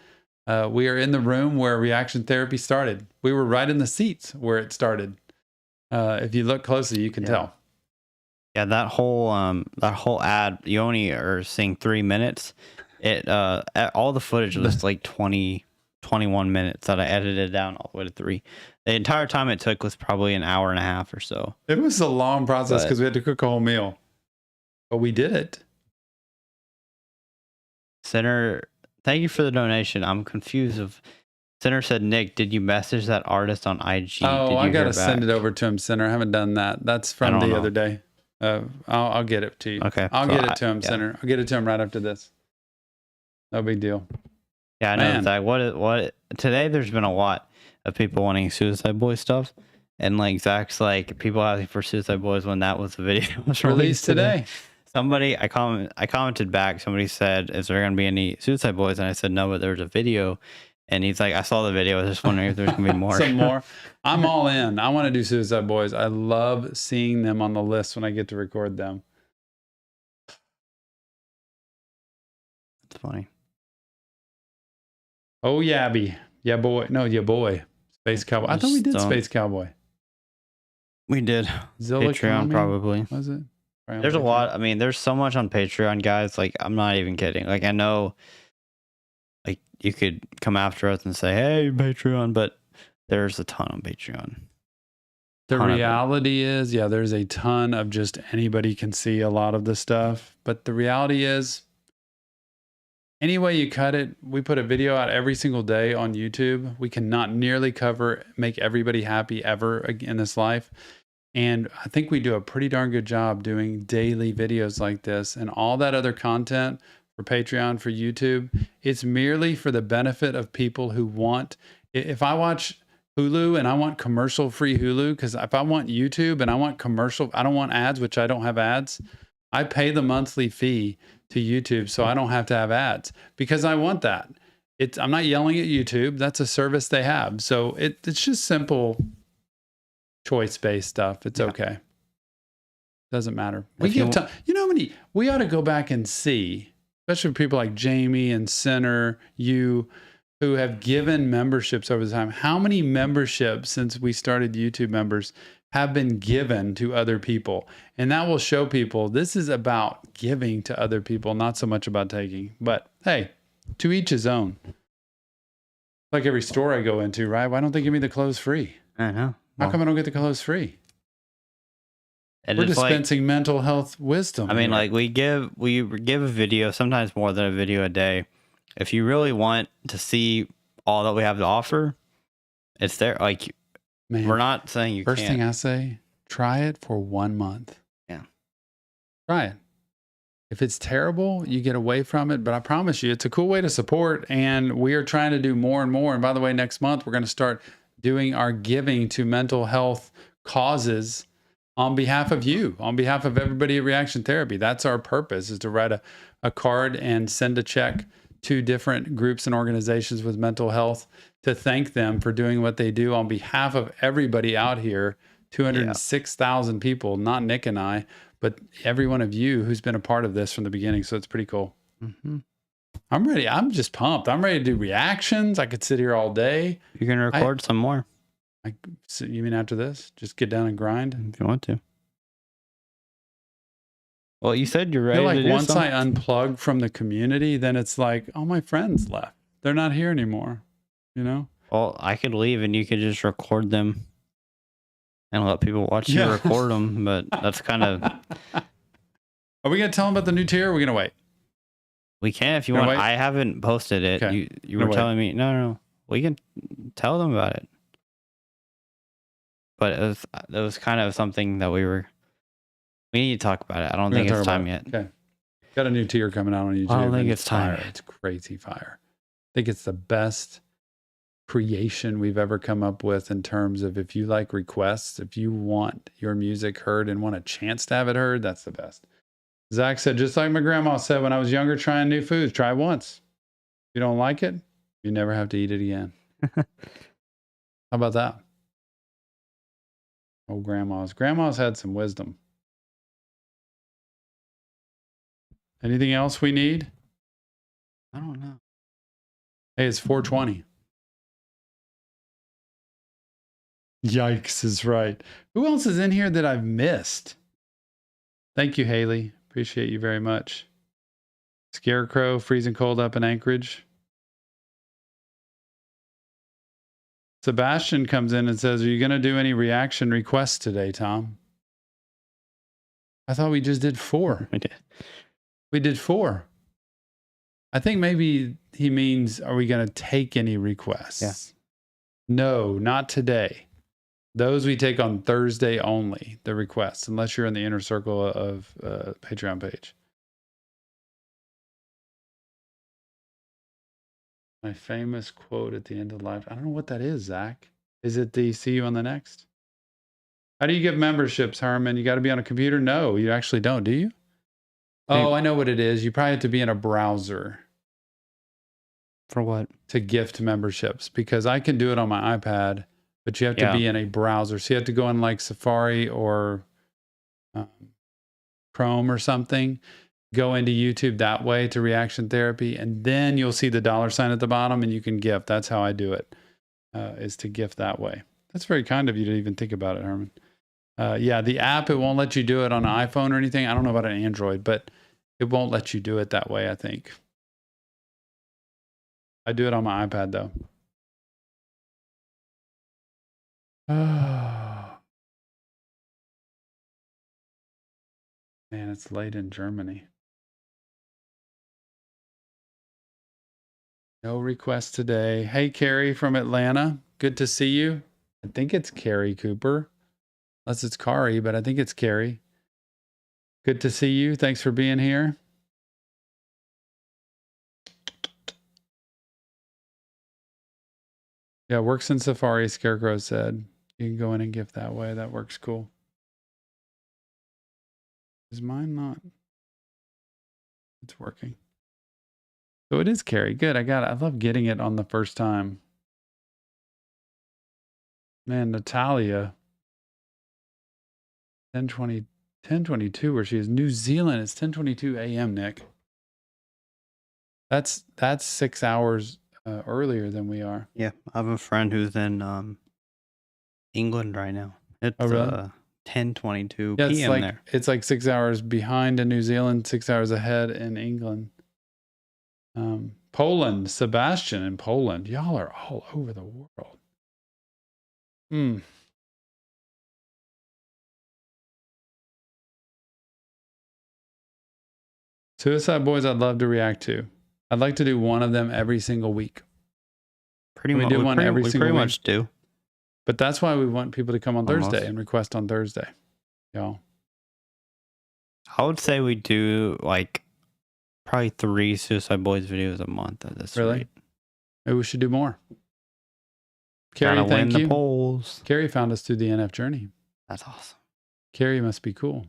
we are in the room where reaction therapy started. We were right in the seats where it started. If you look closely, you can tell. Yeah, that whole ad, you only are seeing 3 minutes. It all the footage was like 21 minutes that I edited down all the way to 3. The entire time it took was probably an hour and a half or so. It was a long process because we had to cook a whole meal, but we did it. Sinner, thank you for the donation. I'm confused. Sinner said, Nick, did you message that artist on IG? Oh, I got to send it over to him, Sinner. I haven't done that. That's from the other day. I'll get it to you. Okay. I'll get it to him, Sinner. I'll get it to him right after this. No big deal. Yeah, I know, Zach. What today there's been a lot of people wanting Suicide Boys stuff. And like Zach's like people asking for Suicide Boys when that was the video was released today. Somebody I commented back, somebody said, is there gonna be any Suicide Boys? And I said no, but there was a video. And he's like, I saw the video. I was just wondering if there's gonna be more. Some more. I'm all in. I want to do Suicide Boys. I love seeing them on the list when I get to record them. It's funny. Oh, Yabby. Yeah, boy. No, yeah, boy. Space Cowboy. I thought we did Space Cowboy. We did. Zilla Patreon, Kami? probably. Was it? There's a lot. I mean, there's so much on Patreon, guys. Like, I'm not even kidding. Like, I know, like, you could come after us and say, hey, Patreon, but there's a ton on Patreon. The reality is, there's a ton of just anybody can see a lot of the stuff. But the reality is, any way you cut it, we put a video out every single day on YouTube. We cannot nearly make everybody happy ever in this life. And I think we do a pretty darn good job doing daily videos like this, and all that other content for Patreon, for YouTube. It's merely for the benefit of people who want. If I watch Hulu and I want commercial free Hulu, because if I want YouTube and I want commercial, I don't want ads, which I don't have ads. I pay the monthly fee to YouTube so I don't have to have ads, because I want that. I'm not yelling at YouTube. That's a service they have. So it's just simple choice-based stuff. It's okay. Doesn't matter. We give time. You know how many, we ought to go back and see, especially for people like Jamie and Center, you, who have given memberships over the time. How many memberships since we started YouTube members have been given to other people? And that will show people this is about giving to other people, not so much about taking. But hey, to each his own. Like every store I go into, right? Why don't they give me the clothes free? I know. How come I don't get the clothes free? And We're it's dispensing mental health wisdom. I mean, here. like we give a video, sometimes more than a video a day. If you really want to see all that we have to offer, it's there. Like, Man, we're not saying you first can't. thing I say, try it for 1 month. Yeah. Try it. If it's terrible, you get away from it. But I promise you, it's a cool way to support. And we are trying to do more and more. And by the way, next month, we're going to start doing our giving to mental health causes on behalf of you, on behalf of everybody at Reaction Therapy. That's our purpose, is to write a card and send a check to different groups and organizations with mental health to thank them for doing what they do on behalf of everybody out here, 206,000 people, not Nick and I, but every one of you who's been a part of this from the beginning. So it's pretty cool. Mm-hmm. I'm ready. I'm just pumped. I'm ready to do reactions. I could sit here all day. You're going to record some more. So you mean after this? Just get down and grind? If you want to. Well, you said you're I ready feel to like do once I something. unplug from the community, then it's like, all my friends left. They're not here anymore. You know? Well, I could leave and you could just record them and let people watch you record them. But that's kind of... Are we going to tell them about the new tier, or are we going to wait? We can if you Gonna want. wait? I haven't posted it. Okay. You were Gonna telling me, no. We can tell them about it. But it was kind of something that we need to talk about it. I don't think it's time yet. Okay. Got a new tier coming out on YouTube. I don't think and it's time fire. yet. It's crazy fire. I think it's the best creation we've ever come up with in terms of, if you like requests, if you want your music heard and want a chance to have it heard, that's the best. Zach said, just like my grandma said when I was younger, trying new foods, try once. If you don't like it, you never have to eat it again. How about that? Oh, grandma's had some wisdom. Anything else we need? I don't know. Hey, it's 4:20. Yikes is right. Who else is in here that I've missed? Thank you, Haley. Appreciate you very much. Scarecrow, freezing cold up in Anchorage. Sebastian comes in and says, are you going to do any reaction requests today, Tom? I thought we just did 4. We did. We did 4. I think maybe he means, are we going to take any requests? Yeah. No, not today. Those we take on Thursday only, the requests, unless you're in the inner circle of Patreon page. My famous quote at the end of life. I don't know what that is, Zach. Is it the see you on the next? How do you get memberships, Herman? You got to be on a computer? No, you actually don't, do you? Oh, I know what it is. You probably have to be in a browser. For what? To gift memberships, because I can do it on my iPad, but you have to be in a browser. So you have to go in like Safari or Chrome or something, go into YouTube that way to Reaction Therapy, and then you'll see the $ at the bottom and you can gift. That's how I do it, is to gift that way. That's very kind of you to even think about it, Herman. Yeah, the app, it won't let you do it on an iPhone or anything. I don't know about an Android, but it won't let you do it that way, I think. I do it on my iPad, though. Oh. Man, it's late in Germany. No requests today. Hey, Carrie from Atlanta. Good to see you. I think it's Carrie Cooper. Unless it's Kari, but I think it's Carrie. Good to see you. Thanks for being here. Yeah, works in Safari, Scarecrow said. You can go in and gift that way. That works cool. Is mine not? It's working. So it is Carrie. Good. I love getting it on the first time. Man, Natalia. 10:22 where she is. New Zealand. It's 10:22 a.m., Nick. That's 6 hours earlier than we are. Yeah, I have a friend who's in England right now. It's Oh, really? 10:22 Yeah, p.m. there. it's like 6 hours behind in New Zealand, 6 hours ahead in England. Poland, Sebastian in Poland. Y'all are all over the world. Suicide Boys I'd love to react to. I'd like to do one of them every single week. Pretty We much. do one every We single pretty week. much do. But that's why we want people to come on Almost. Thursday and request on Thursday. Y'all. I would say we do like probably 3 Suicide Boys videos a month at this Really? rate. Maybe we should do more. Carrie, Gotta win thank the you. polls. Carrie found us through the NF Journey. That's awesome. Carrie must be cool.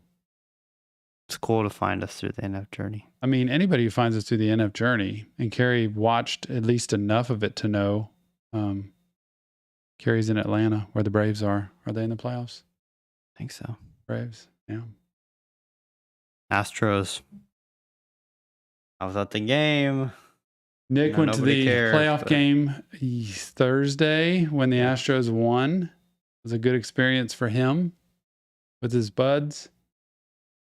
It's cool to find us through the NF Journey. I mean, anybody who finds us through the NF Journey, and Carrie watched at least enough of it to know. Carrie's in Atlanta, where the Braves are. Are they in the playoffs? I think so. Braves, yeah. Astros. I was at the game. Nick No, went to nobody the cares, playoff but- game Thursday when the Astros won. It was a good experience for him with his buds.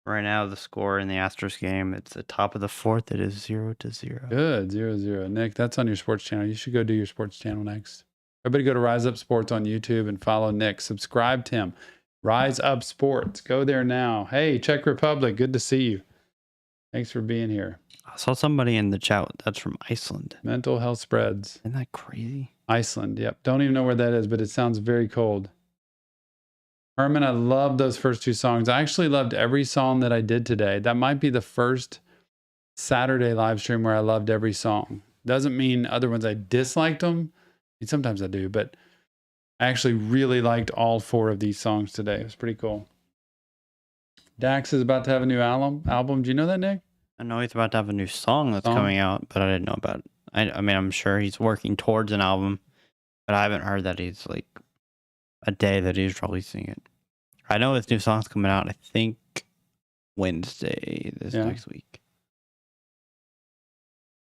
Right now, the score in the Astros game, it's the top of the 4th. It is 0-0. Good, 0-0. Nick, that's on your sports channel. You should go do your sports channel next. Everybody go to Rise Up Sports on YouTube and follow Nick. Subscribe to him. Rise Up Sports. Go there now. Hey, Czech Republic, good to see you. Thanks for being here. I saw somebody in the chat that's from Iceland. Mental health spreads. Isn't that crazy? Iceland, yep. Don't even know where that is, but it sounds very cold. Herman, I love those first 2 songs. I actually loved every song that I did today. That might be the first Saturday live stream where I loved every song. Doesn't mean other ones I disliked them. I mean, sometimes I do, but I actually really liked all 4 of these songs today. It was pretty cool. Dax is about to have a new album. Do you know that, Nick? I know he's about to have a new song that's Song? coming out, but I didn't know about it. I mean, I'm sure he's working towards an album, but I haven't heard that he's like a day that he's releasing it. I know his new song's coming out, I think, Wednesday next week.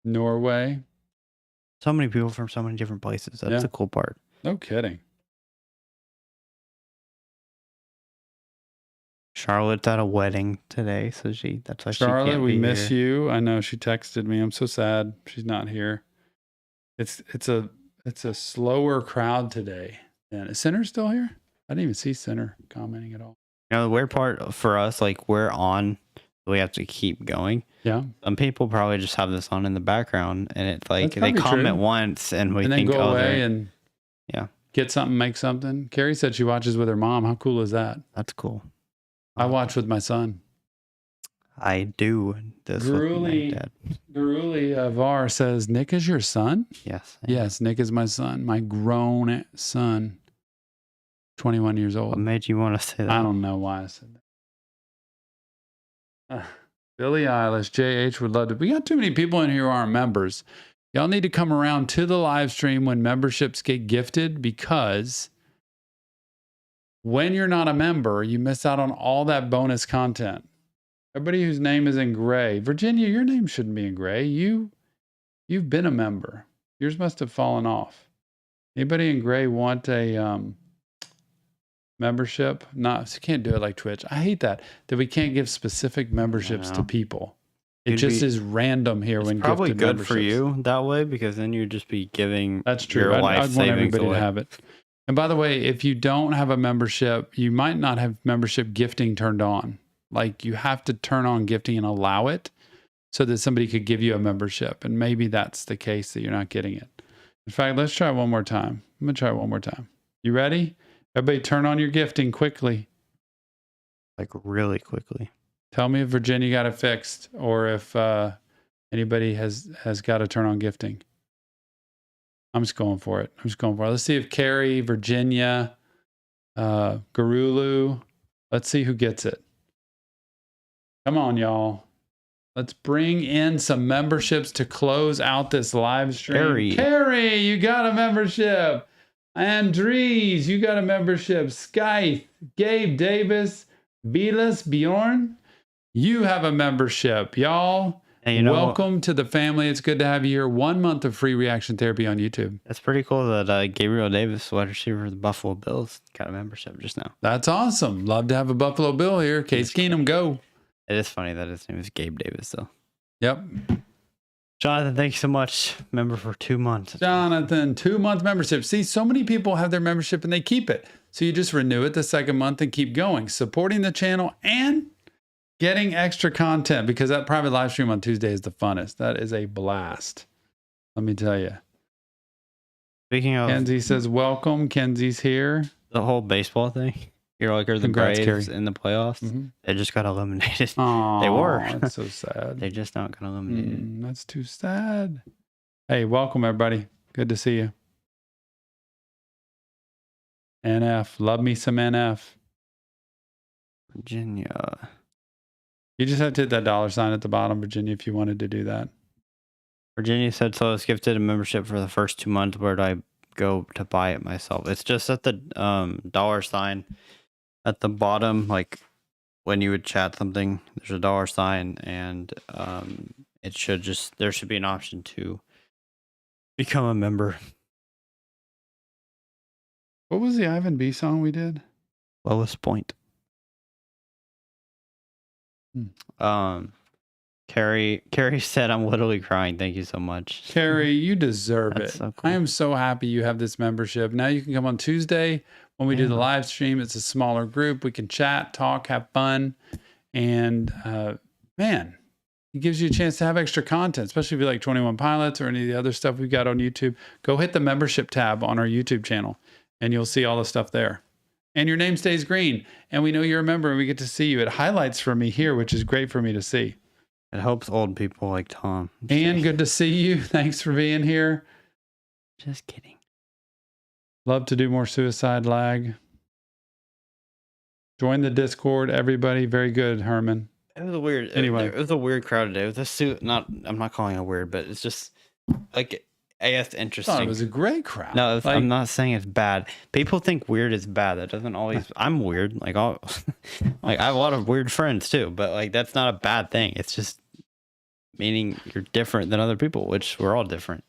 Norway. So many people from so many different places. That's Yeah. the cool part. No kidding. Charlotte's at a wedding today, so that's why she Charlotte, can't we be miss here. you. I know she texted me. I'm so sad she's not here. It's a slower crowd today. And is Sinner still here? I didn't even see Sinner commenting at all. You know, the weird part for us, like we're on, we have to keep going. Yeah. Some people probably just have this on in the background, and it's like That's they probably comment true. once, and we And then think, go oh, away they're- and yeah, get something, make something. Carrie said she watches with her mom. How cool is that? that's cool. I watch with my son. I do this with my Gruely. dad. Garuli Var says, Nick is your son? Yes. Yes, Nick is my son. My grown son. 21 years old. What made you want to say that? I don't know why I said that. Billie Eilish, JH would love to. We got too many people in here who aren't members. Y'all need to come around to the live stream when memberships get gifted, because when you're not a member, you miss out on all that bonus content. Everybody whose name is in gray. Virginia, your name shouldn't be in gray. You've been a member. Yours must have fallen off. Anybody in gray want a membership? No, you can't do it like Twitch. I hate that we can't give specific memberships to know. people. It You'd just be- is random here It's when probably gifted good for memberships. you that way, because then you'd just be giving That's true. your I'd life want savings everybody away. to have it. And by the way, if you don't have a membership, you might not have membership gifting turned on. Like you have to turn on gifting and allow it so that somebody could give you a membership. And maybe that's the case that you're not getting it. In fact, let's try one more time. I'm going to try one more time. You ready? Everybody turn on your gifting quickly. Like really quickly. Tell me if Virginia got it fixed or if anybody has got to turn on gifting. I'm just going for it. Let's see if Carrie, Virginia, Garulu. Let's see who gets it. Come on, y'all. Let's bring in some memberships to close out this live stream. Carrie, you got a membership. Andres, you got a membership. Skythe, Gabe Davis, Vilas Bjorn, you have a membership. Y'all, welcome to the family. It's good to have you here. 1 month of free reaction therapy on YouTube. That's pretty cool that Gabriel Davis, wide receiver of the Buffalo Bills, got a membership just now. That's awesome. Love to have a Buffalo Bill here. Case Keenum, go. It is funny that his name is Gabe Davis, though. Yep. Jonathan, thank you so much. Member for 2 months. Jonathan, 2-month membership. See, so many people have their membership and they keep it. So you just renew it the second month and keep going, supporting the channel and getting extra content, because that private live stream on Tuesday is the funnest. That is a blast. Let me tell you. Speaking of, Kenzie says, welcome. Kenzie's here. The whole baseball thing. You're like, are the Congrats, Braves Carrie. in the playoffs? Mhm. They just got eliminated. Aww, They were. That's so sad. They just not got eliminated. That's too sad. Hey, welcome, everybody. Good to see you. NF. Love me some NF. Virginia. You just have to hit that $ at the bottom, Virginia, if you wanted to do that. Virginia said, so I was gifted a membership for the first 2 months. Where do I go to buy it myself? It's just at the $ at the bottom, like when you would chat something, there's a $, and it should just, there should be an option to become a member. What was the Ivan B song we did? Lowest point. Carrie said, I'm literally crying. Thank you so much. Carrie, you deserve That's it. so cool. I am so happy you have this membership. Now you can come on Tuesday when we do the live stream. It's a smaller group. We can chat, talk, have fun. And man, it gives you a chance to have extra content, especially if you like 21 Pilots or any of the other stuff we've got on YouTube. Go hit the membership tab on our YouTube channel and you'll see all the stuff there. And your name stays green. And we know you're a member and we get to see you. It highlights for me here, which is great for me to see. It helps old people like Tom. And good to see you. Thanks for being here. Just kidding. Love to do more suicide lag. Join the Discord, everybody. Very good, Herman. It was a weird. Anyway. It was a weird crowd today. It was a suit. I'm not calling it weird, but it's just like, I guess, I interesting. thought it was a great crowd. No, Like, I'm not saying it's bad. People think weird is bad. That doesn't always. I'm weird. Like I have a lot of weird friends too, but like that's not a bad thing. It's just meaning you're different than other people, which we're all different.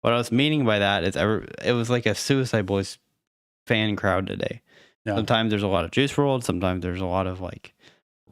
What I was meaning by that is it was like a Suicide Boys fan crowd today. Yeah. Sometimes there's a lot of Juice WRLD. Sometimes there's a lot of like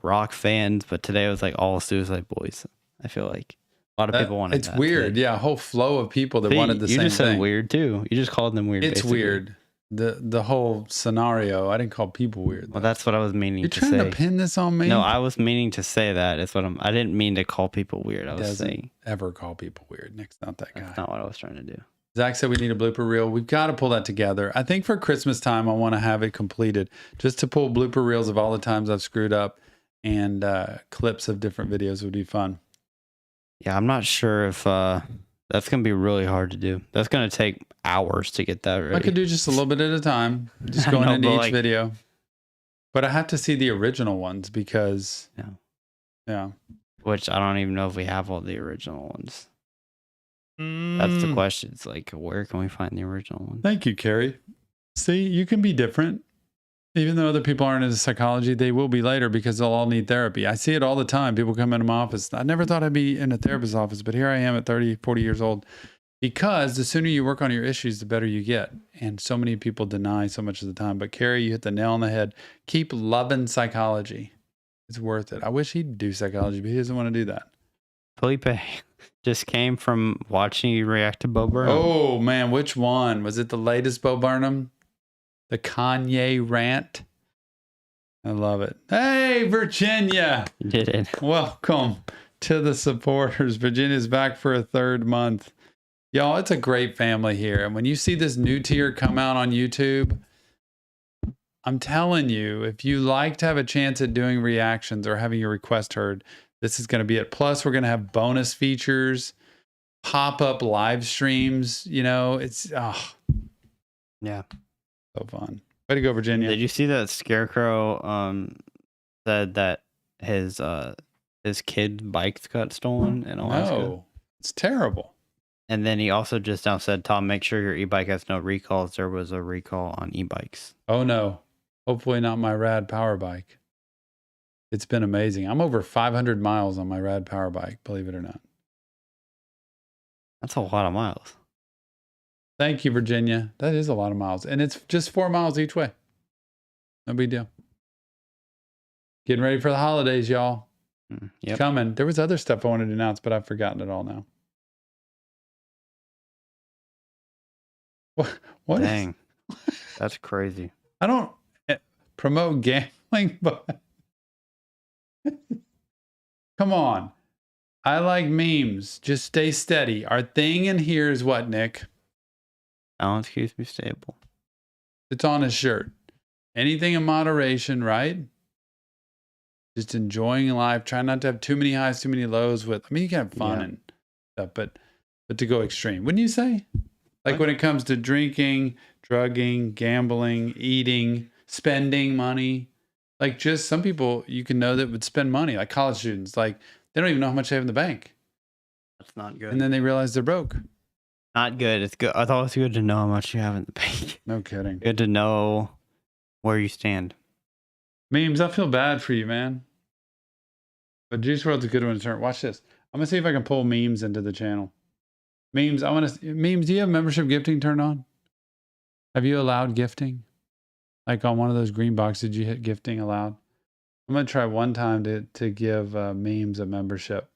rock fans, but today it was like all Suicide Boys. I feel like a lot of people wanted. It's that weird. today. Yeah, a whole flow of people that See, wanted the same You just said thing. weird too. You just called them weird. It's basically. weird. The whole scenario. I didn't call people weird. Well, that's what I was meaning You're to trying say. to pin this on me? No, I was meaning to say that. It's what I didn't mean to call people weird. I was Doesn't saying ever call people weird. Nick's not that guy. that's not what I was trying to do. Zach said we need a blooper reel. We've got to pull that together. I think for Christmas time, I want to have it completed just to pull blooper reels of all the times I've screwed up, and clips of different videos would be fun. Yeah, I'm not sure if that's going to be really hard to do. That's going to take hours to get that ready. I could do just a little bit at a time, just I going know, into but each like- video. But I have to see the original ones because, yeah. Which I don't even know if we have all the original ones. That's the question. It's like, where can we find the original ones? Thank you, Carrie. See, you can be different. Even though other people aren't into psychology, they will be later because they'll all need therapy. I see it all the time. People come into my office. I never thought I'd be in a therapist's office, but here I am at 30, 40 years old. Because the sooner you work on your issues, the better you get. And so many people deny so much of the time. But Carrie, you hit the nail on the head. Keep loving psychology. It's worth it. I wish he'd do psychology, but he doesn't want to do that. Felipe just came from watching you react to Bo Burnham. Oh, man. Which one? Was it the latest Bo Burnham? The Kanye rant? I love it. Hey, Virginia. You did it. Welcome to the supporters. Virginia's back for a third month. Y'all, it's a great family here. And when you see this new tier come out on YouTube, I'm telling you, if you like to have a chance at doing reactions or having your request heard, this is going to be it. Plus, we're going to have bonus features. pop-up live streams. You know, it's Yeah. so fun. Way to go, Virginia. Did you see that Scarecrow said that his kid bike got stolen in Alaska? No, it's terrible. And then he also just now said, Tom, make sure your e-bike has no recalls. There was a recall on e-bikes. Oh no, hopefully not my rad power bike. It's been amazing. I'm over 500 miles on my rad power bike, believe it or not. That's a lot of miles. Thank you, Virginia. That is a lot of miles. And it's just 4 miles each way. No big deal. Getting ready for the holidays, y'all. Yep. Coming. There was other stuff I wanted to announce, but I've forgotten it all now. What Dang. That's crazy. I don't promote gambling, but come on. I like memes. Just stay steady. Our thing in here is what, Nick? Balance keeps me stable. It's on his shirt. Anything in moderation, right? Just enjoying life. Try not to have too many highs, too many lows with. I mean, you can have fun and stuff, but to go extreme. Wouldn't you say? Like when it comes to drinking, drugging, gambling, eating, spending money. Like just some people you can know that would spend money, like college students. Like they don't even know how much they have in the bank. That's not good. And then they realize they're broke. Not good. It's good. I thought it was good to know how much you have in the bank. No kidding. Good to know where you stand. Memes, I feel bad for you, man. But Juice WRLD's a good one to turn. Watch this. I'm gonna see if I can pull memes into the channel. Memes, memes, do you have membership gifting turned on? Have you allowed gifting? Like on one of those green boxes, you hit gifting allowed? I'm gonna try one time to give memes a membership.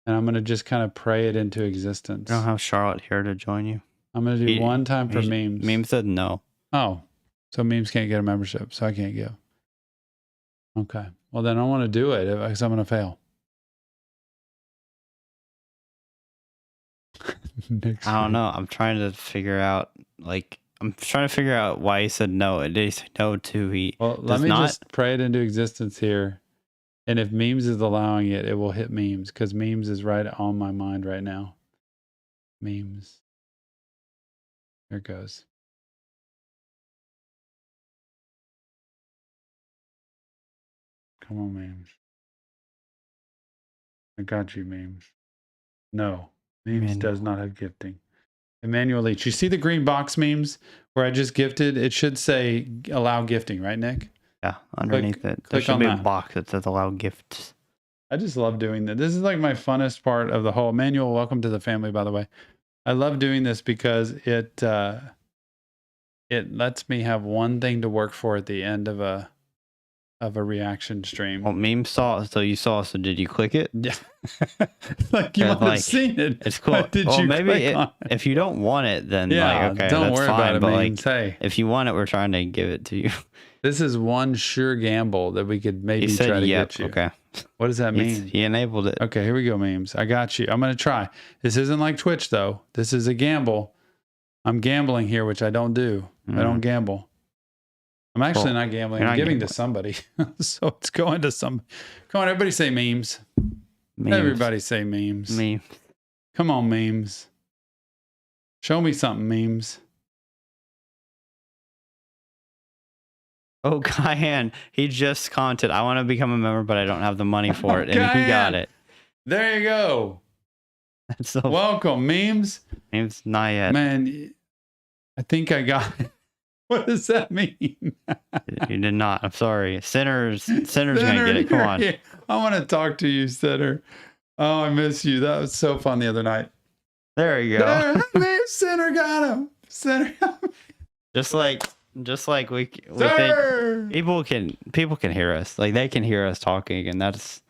And I'm gonna just kind of pray it into existence. You don't have Charlotte here to join you. I'm gonna do one time for memes. Meme said no. Oh, so memes can't get a membership, so I can't give. Okay. Well, then I want to do it because I'm going to fail. I don't know. I'm trying to figure out, why he said no. Did he say no to Well, let me just pray it into existence here. And if memes is allowing it, it will hit memes because memes is right on my mind right now. Memes. There it goes. Come on, memes. I got you, memes. No, memes does not have gifting. Emmanuel Leach. You see the green box memes where I just gifted? It should say allow gifting, right, Nick? Yeah, underneath it. There click should on be that. a box that says allow gifts. I just love doing that. This is like my funnest part of the whole. Emmanuel, welcome to the family, by the way. I love doing this because it lets me have one thing to work for at the end of a reaction stream. Well, meme saw, so did you click it? Yeah. Like you might have seen it. It's cool. But did you maybe click on it? if you don't want it, then okay, don't that's worry fine. about it, But memes. Hey, if you want it, we're trying to give it to you. this is one sure gamble that we could maybe try to get you. Okay. What does that mean? He enabled it. Okay, here we go, memes. I got you. I'm going to try. This isn't like Twitch, though. This is a gamble. I'm gambling here, which I don't do. I don't gamble. I'm actually not gambling. I'm giving to somebody. So it's going to some. Come on, everybody say memes. Everybody say memes. Meme. Come on, memes. Show me something, memes. Oh, Kyan, he just commented, I want to become a member, but I don't have the money for it. And he Kyan. got it. There you go. That's so Welcome, memes. memes, not yet. Man, I think I got it. What does that mean? You did not. I'm sorry. Sinners gonna get it. Come on. I want to talk to you, Sinner. Oh, I miss you. That was so fun the other night. There you go. There, Sinner got him. Sinner. Just like we think Sir! people can hear us. Like they can hear us talking, and that's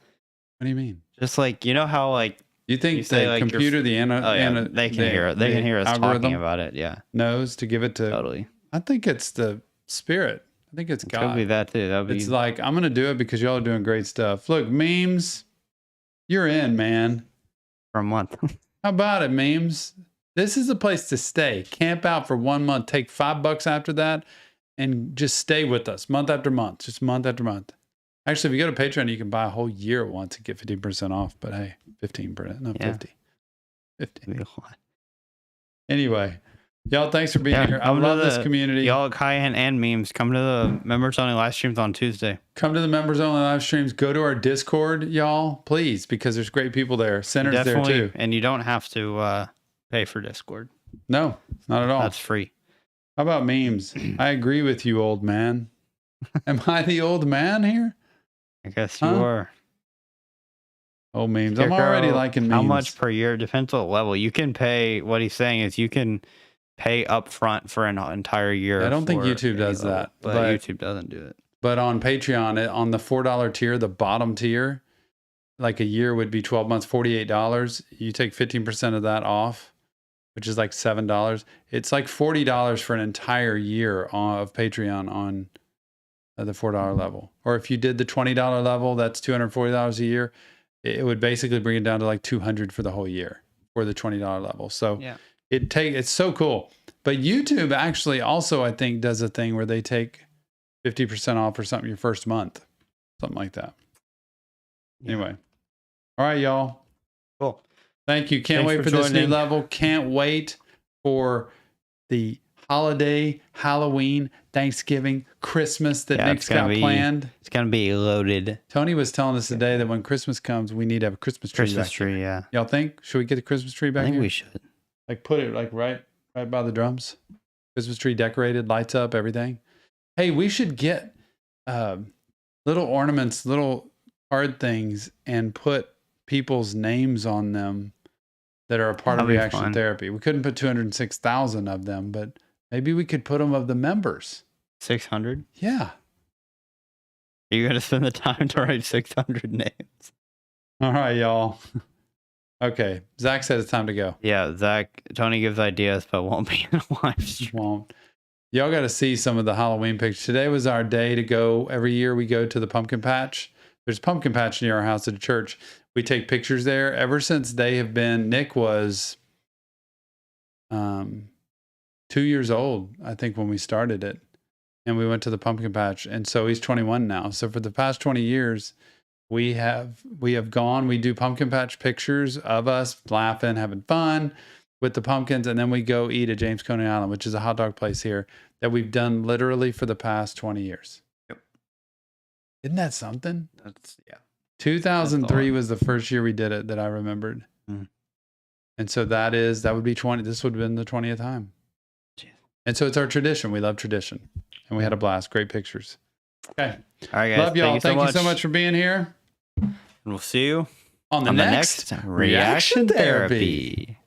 What do you mean? just like, you know how like You think You say, the like, computer, they can hear it. They can hear us talking about it. Yeah, knows to give it to. totally. I think it's the spirit. I think it's Could God. be that too. That'd be It's like, I'm going to do it because y'all are doing great stuff. Look, memes, you're in, man. for a month. How about it, memes? This is a place to stay. Camp out for 1 month. Take $5 after that and just stay with us month after month. Just month after month. Actually, if you go to Patreon, you can buy a whole year at once and get 15% off. But hey, 15%, not Yeah. 50. 15. Anyway, y'all, thanks for being here. I come to love this the- community. Y'all, Cayenne and memes, come to the members only live streams on Tuesday. Come to the members only live streams. Go to our Discord, y'all, please, because there's great people there. Center's there too. And you don't have to pay for Discord. No, not at all. That's free. How about memes? I agree with you, old man. Am I the old man here? I guess you Huh? are. Oh, memes. I'm already liking memes. How much per year? Depends what level. You can pay. What he's saying is you can pay up front for an entire year. I don't think for YouTube any does level, that, but but- YouTube doesn't do it. But on Patreon, on the $4 tier, the bottom tier, like a year would be 12 months, $48. You take 15% of that off, which is like $7. It's like $40 for an entire year of Patreon on the $4 level. Or if you did the $20 level, that's $240 a year. It would basically bring it down to like $200 for the whole year for the $20 level. So Yeah. it's so cool. But YouTube actually also, I think, does a thing where they take 50% off or something your first month, something like that. Yeah. Anyway, all right, y'all. Cool. Thank you. Can't Thanks wait for for this new joining. level. Can't wait for the holiday, Halloween, Thanksgiving, Christmas that Yeah, Nick's it's gonna got be- planned. It's gonna be loaded. Tony was telling us today that when Christmas comes, we need to have a Christmas tree. Christmas back here. tree. Yeah. Y'all think? Should we get the Christmas tree I back think here? we should. Like put it like right by the drums. Christmas tree decorated, lights up, everything. Hey, we should get little ornaments, little card things, and put people's names on them that are a part of That'd be reaction fun. therapy. We couldn't put 206,000 of them, but maybe we could put them of the members. 600. Yeah. Are you gonna spend the time to write 600 names? All right, y'all. Okay. Zach said it's time to go. Yeah, Zach. Tony gives ideas, but won't be in a live stream. Won't. Y'all got to see some of the Halloween pictures. Today was our day to go. Every year we go to the pumpkin patch. There's a pumpkin patch near our house at a church. We take pictures there. Ever since they have been, Nick was 2 years old, I think, when we started it. And we went to the pumpkin patch. And so he's 21 now. So for the past 20 years, we have gone, we do pumpkin patch pictures of us laughing, having fun with the pumpkins, and then we go eat at James Coney Island, which is a hot dog place here that we've done literally for the past 20 years. Yep. Isn't that something? That's 2003 was the first year we did it that I remembered. Mm. And so that would be 20. This would have been the 20th time. Jeez. And so it's our tradition. We love tradition. And we had a blast. Great pictures. Okay. All right, guys. Love y'all. Thank you so much for being here. And we'll see you On the on next the next reaction therapy.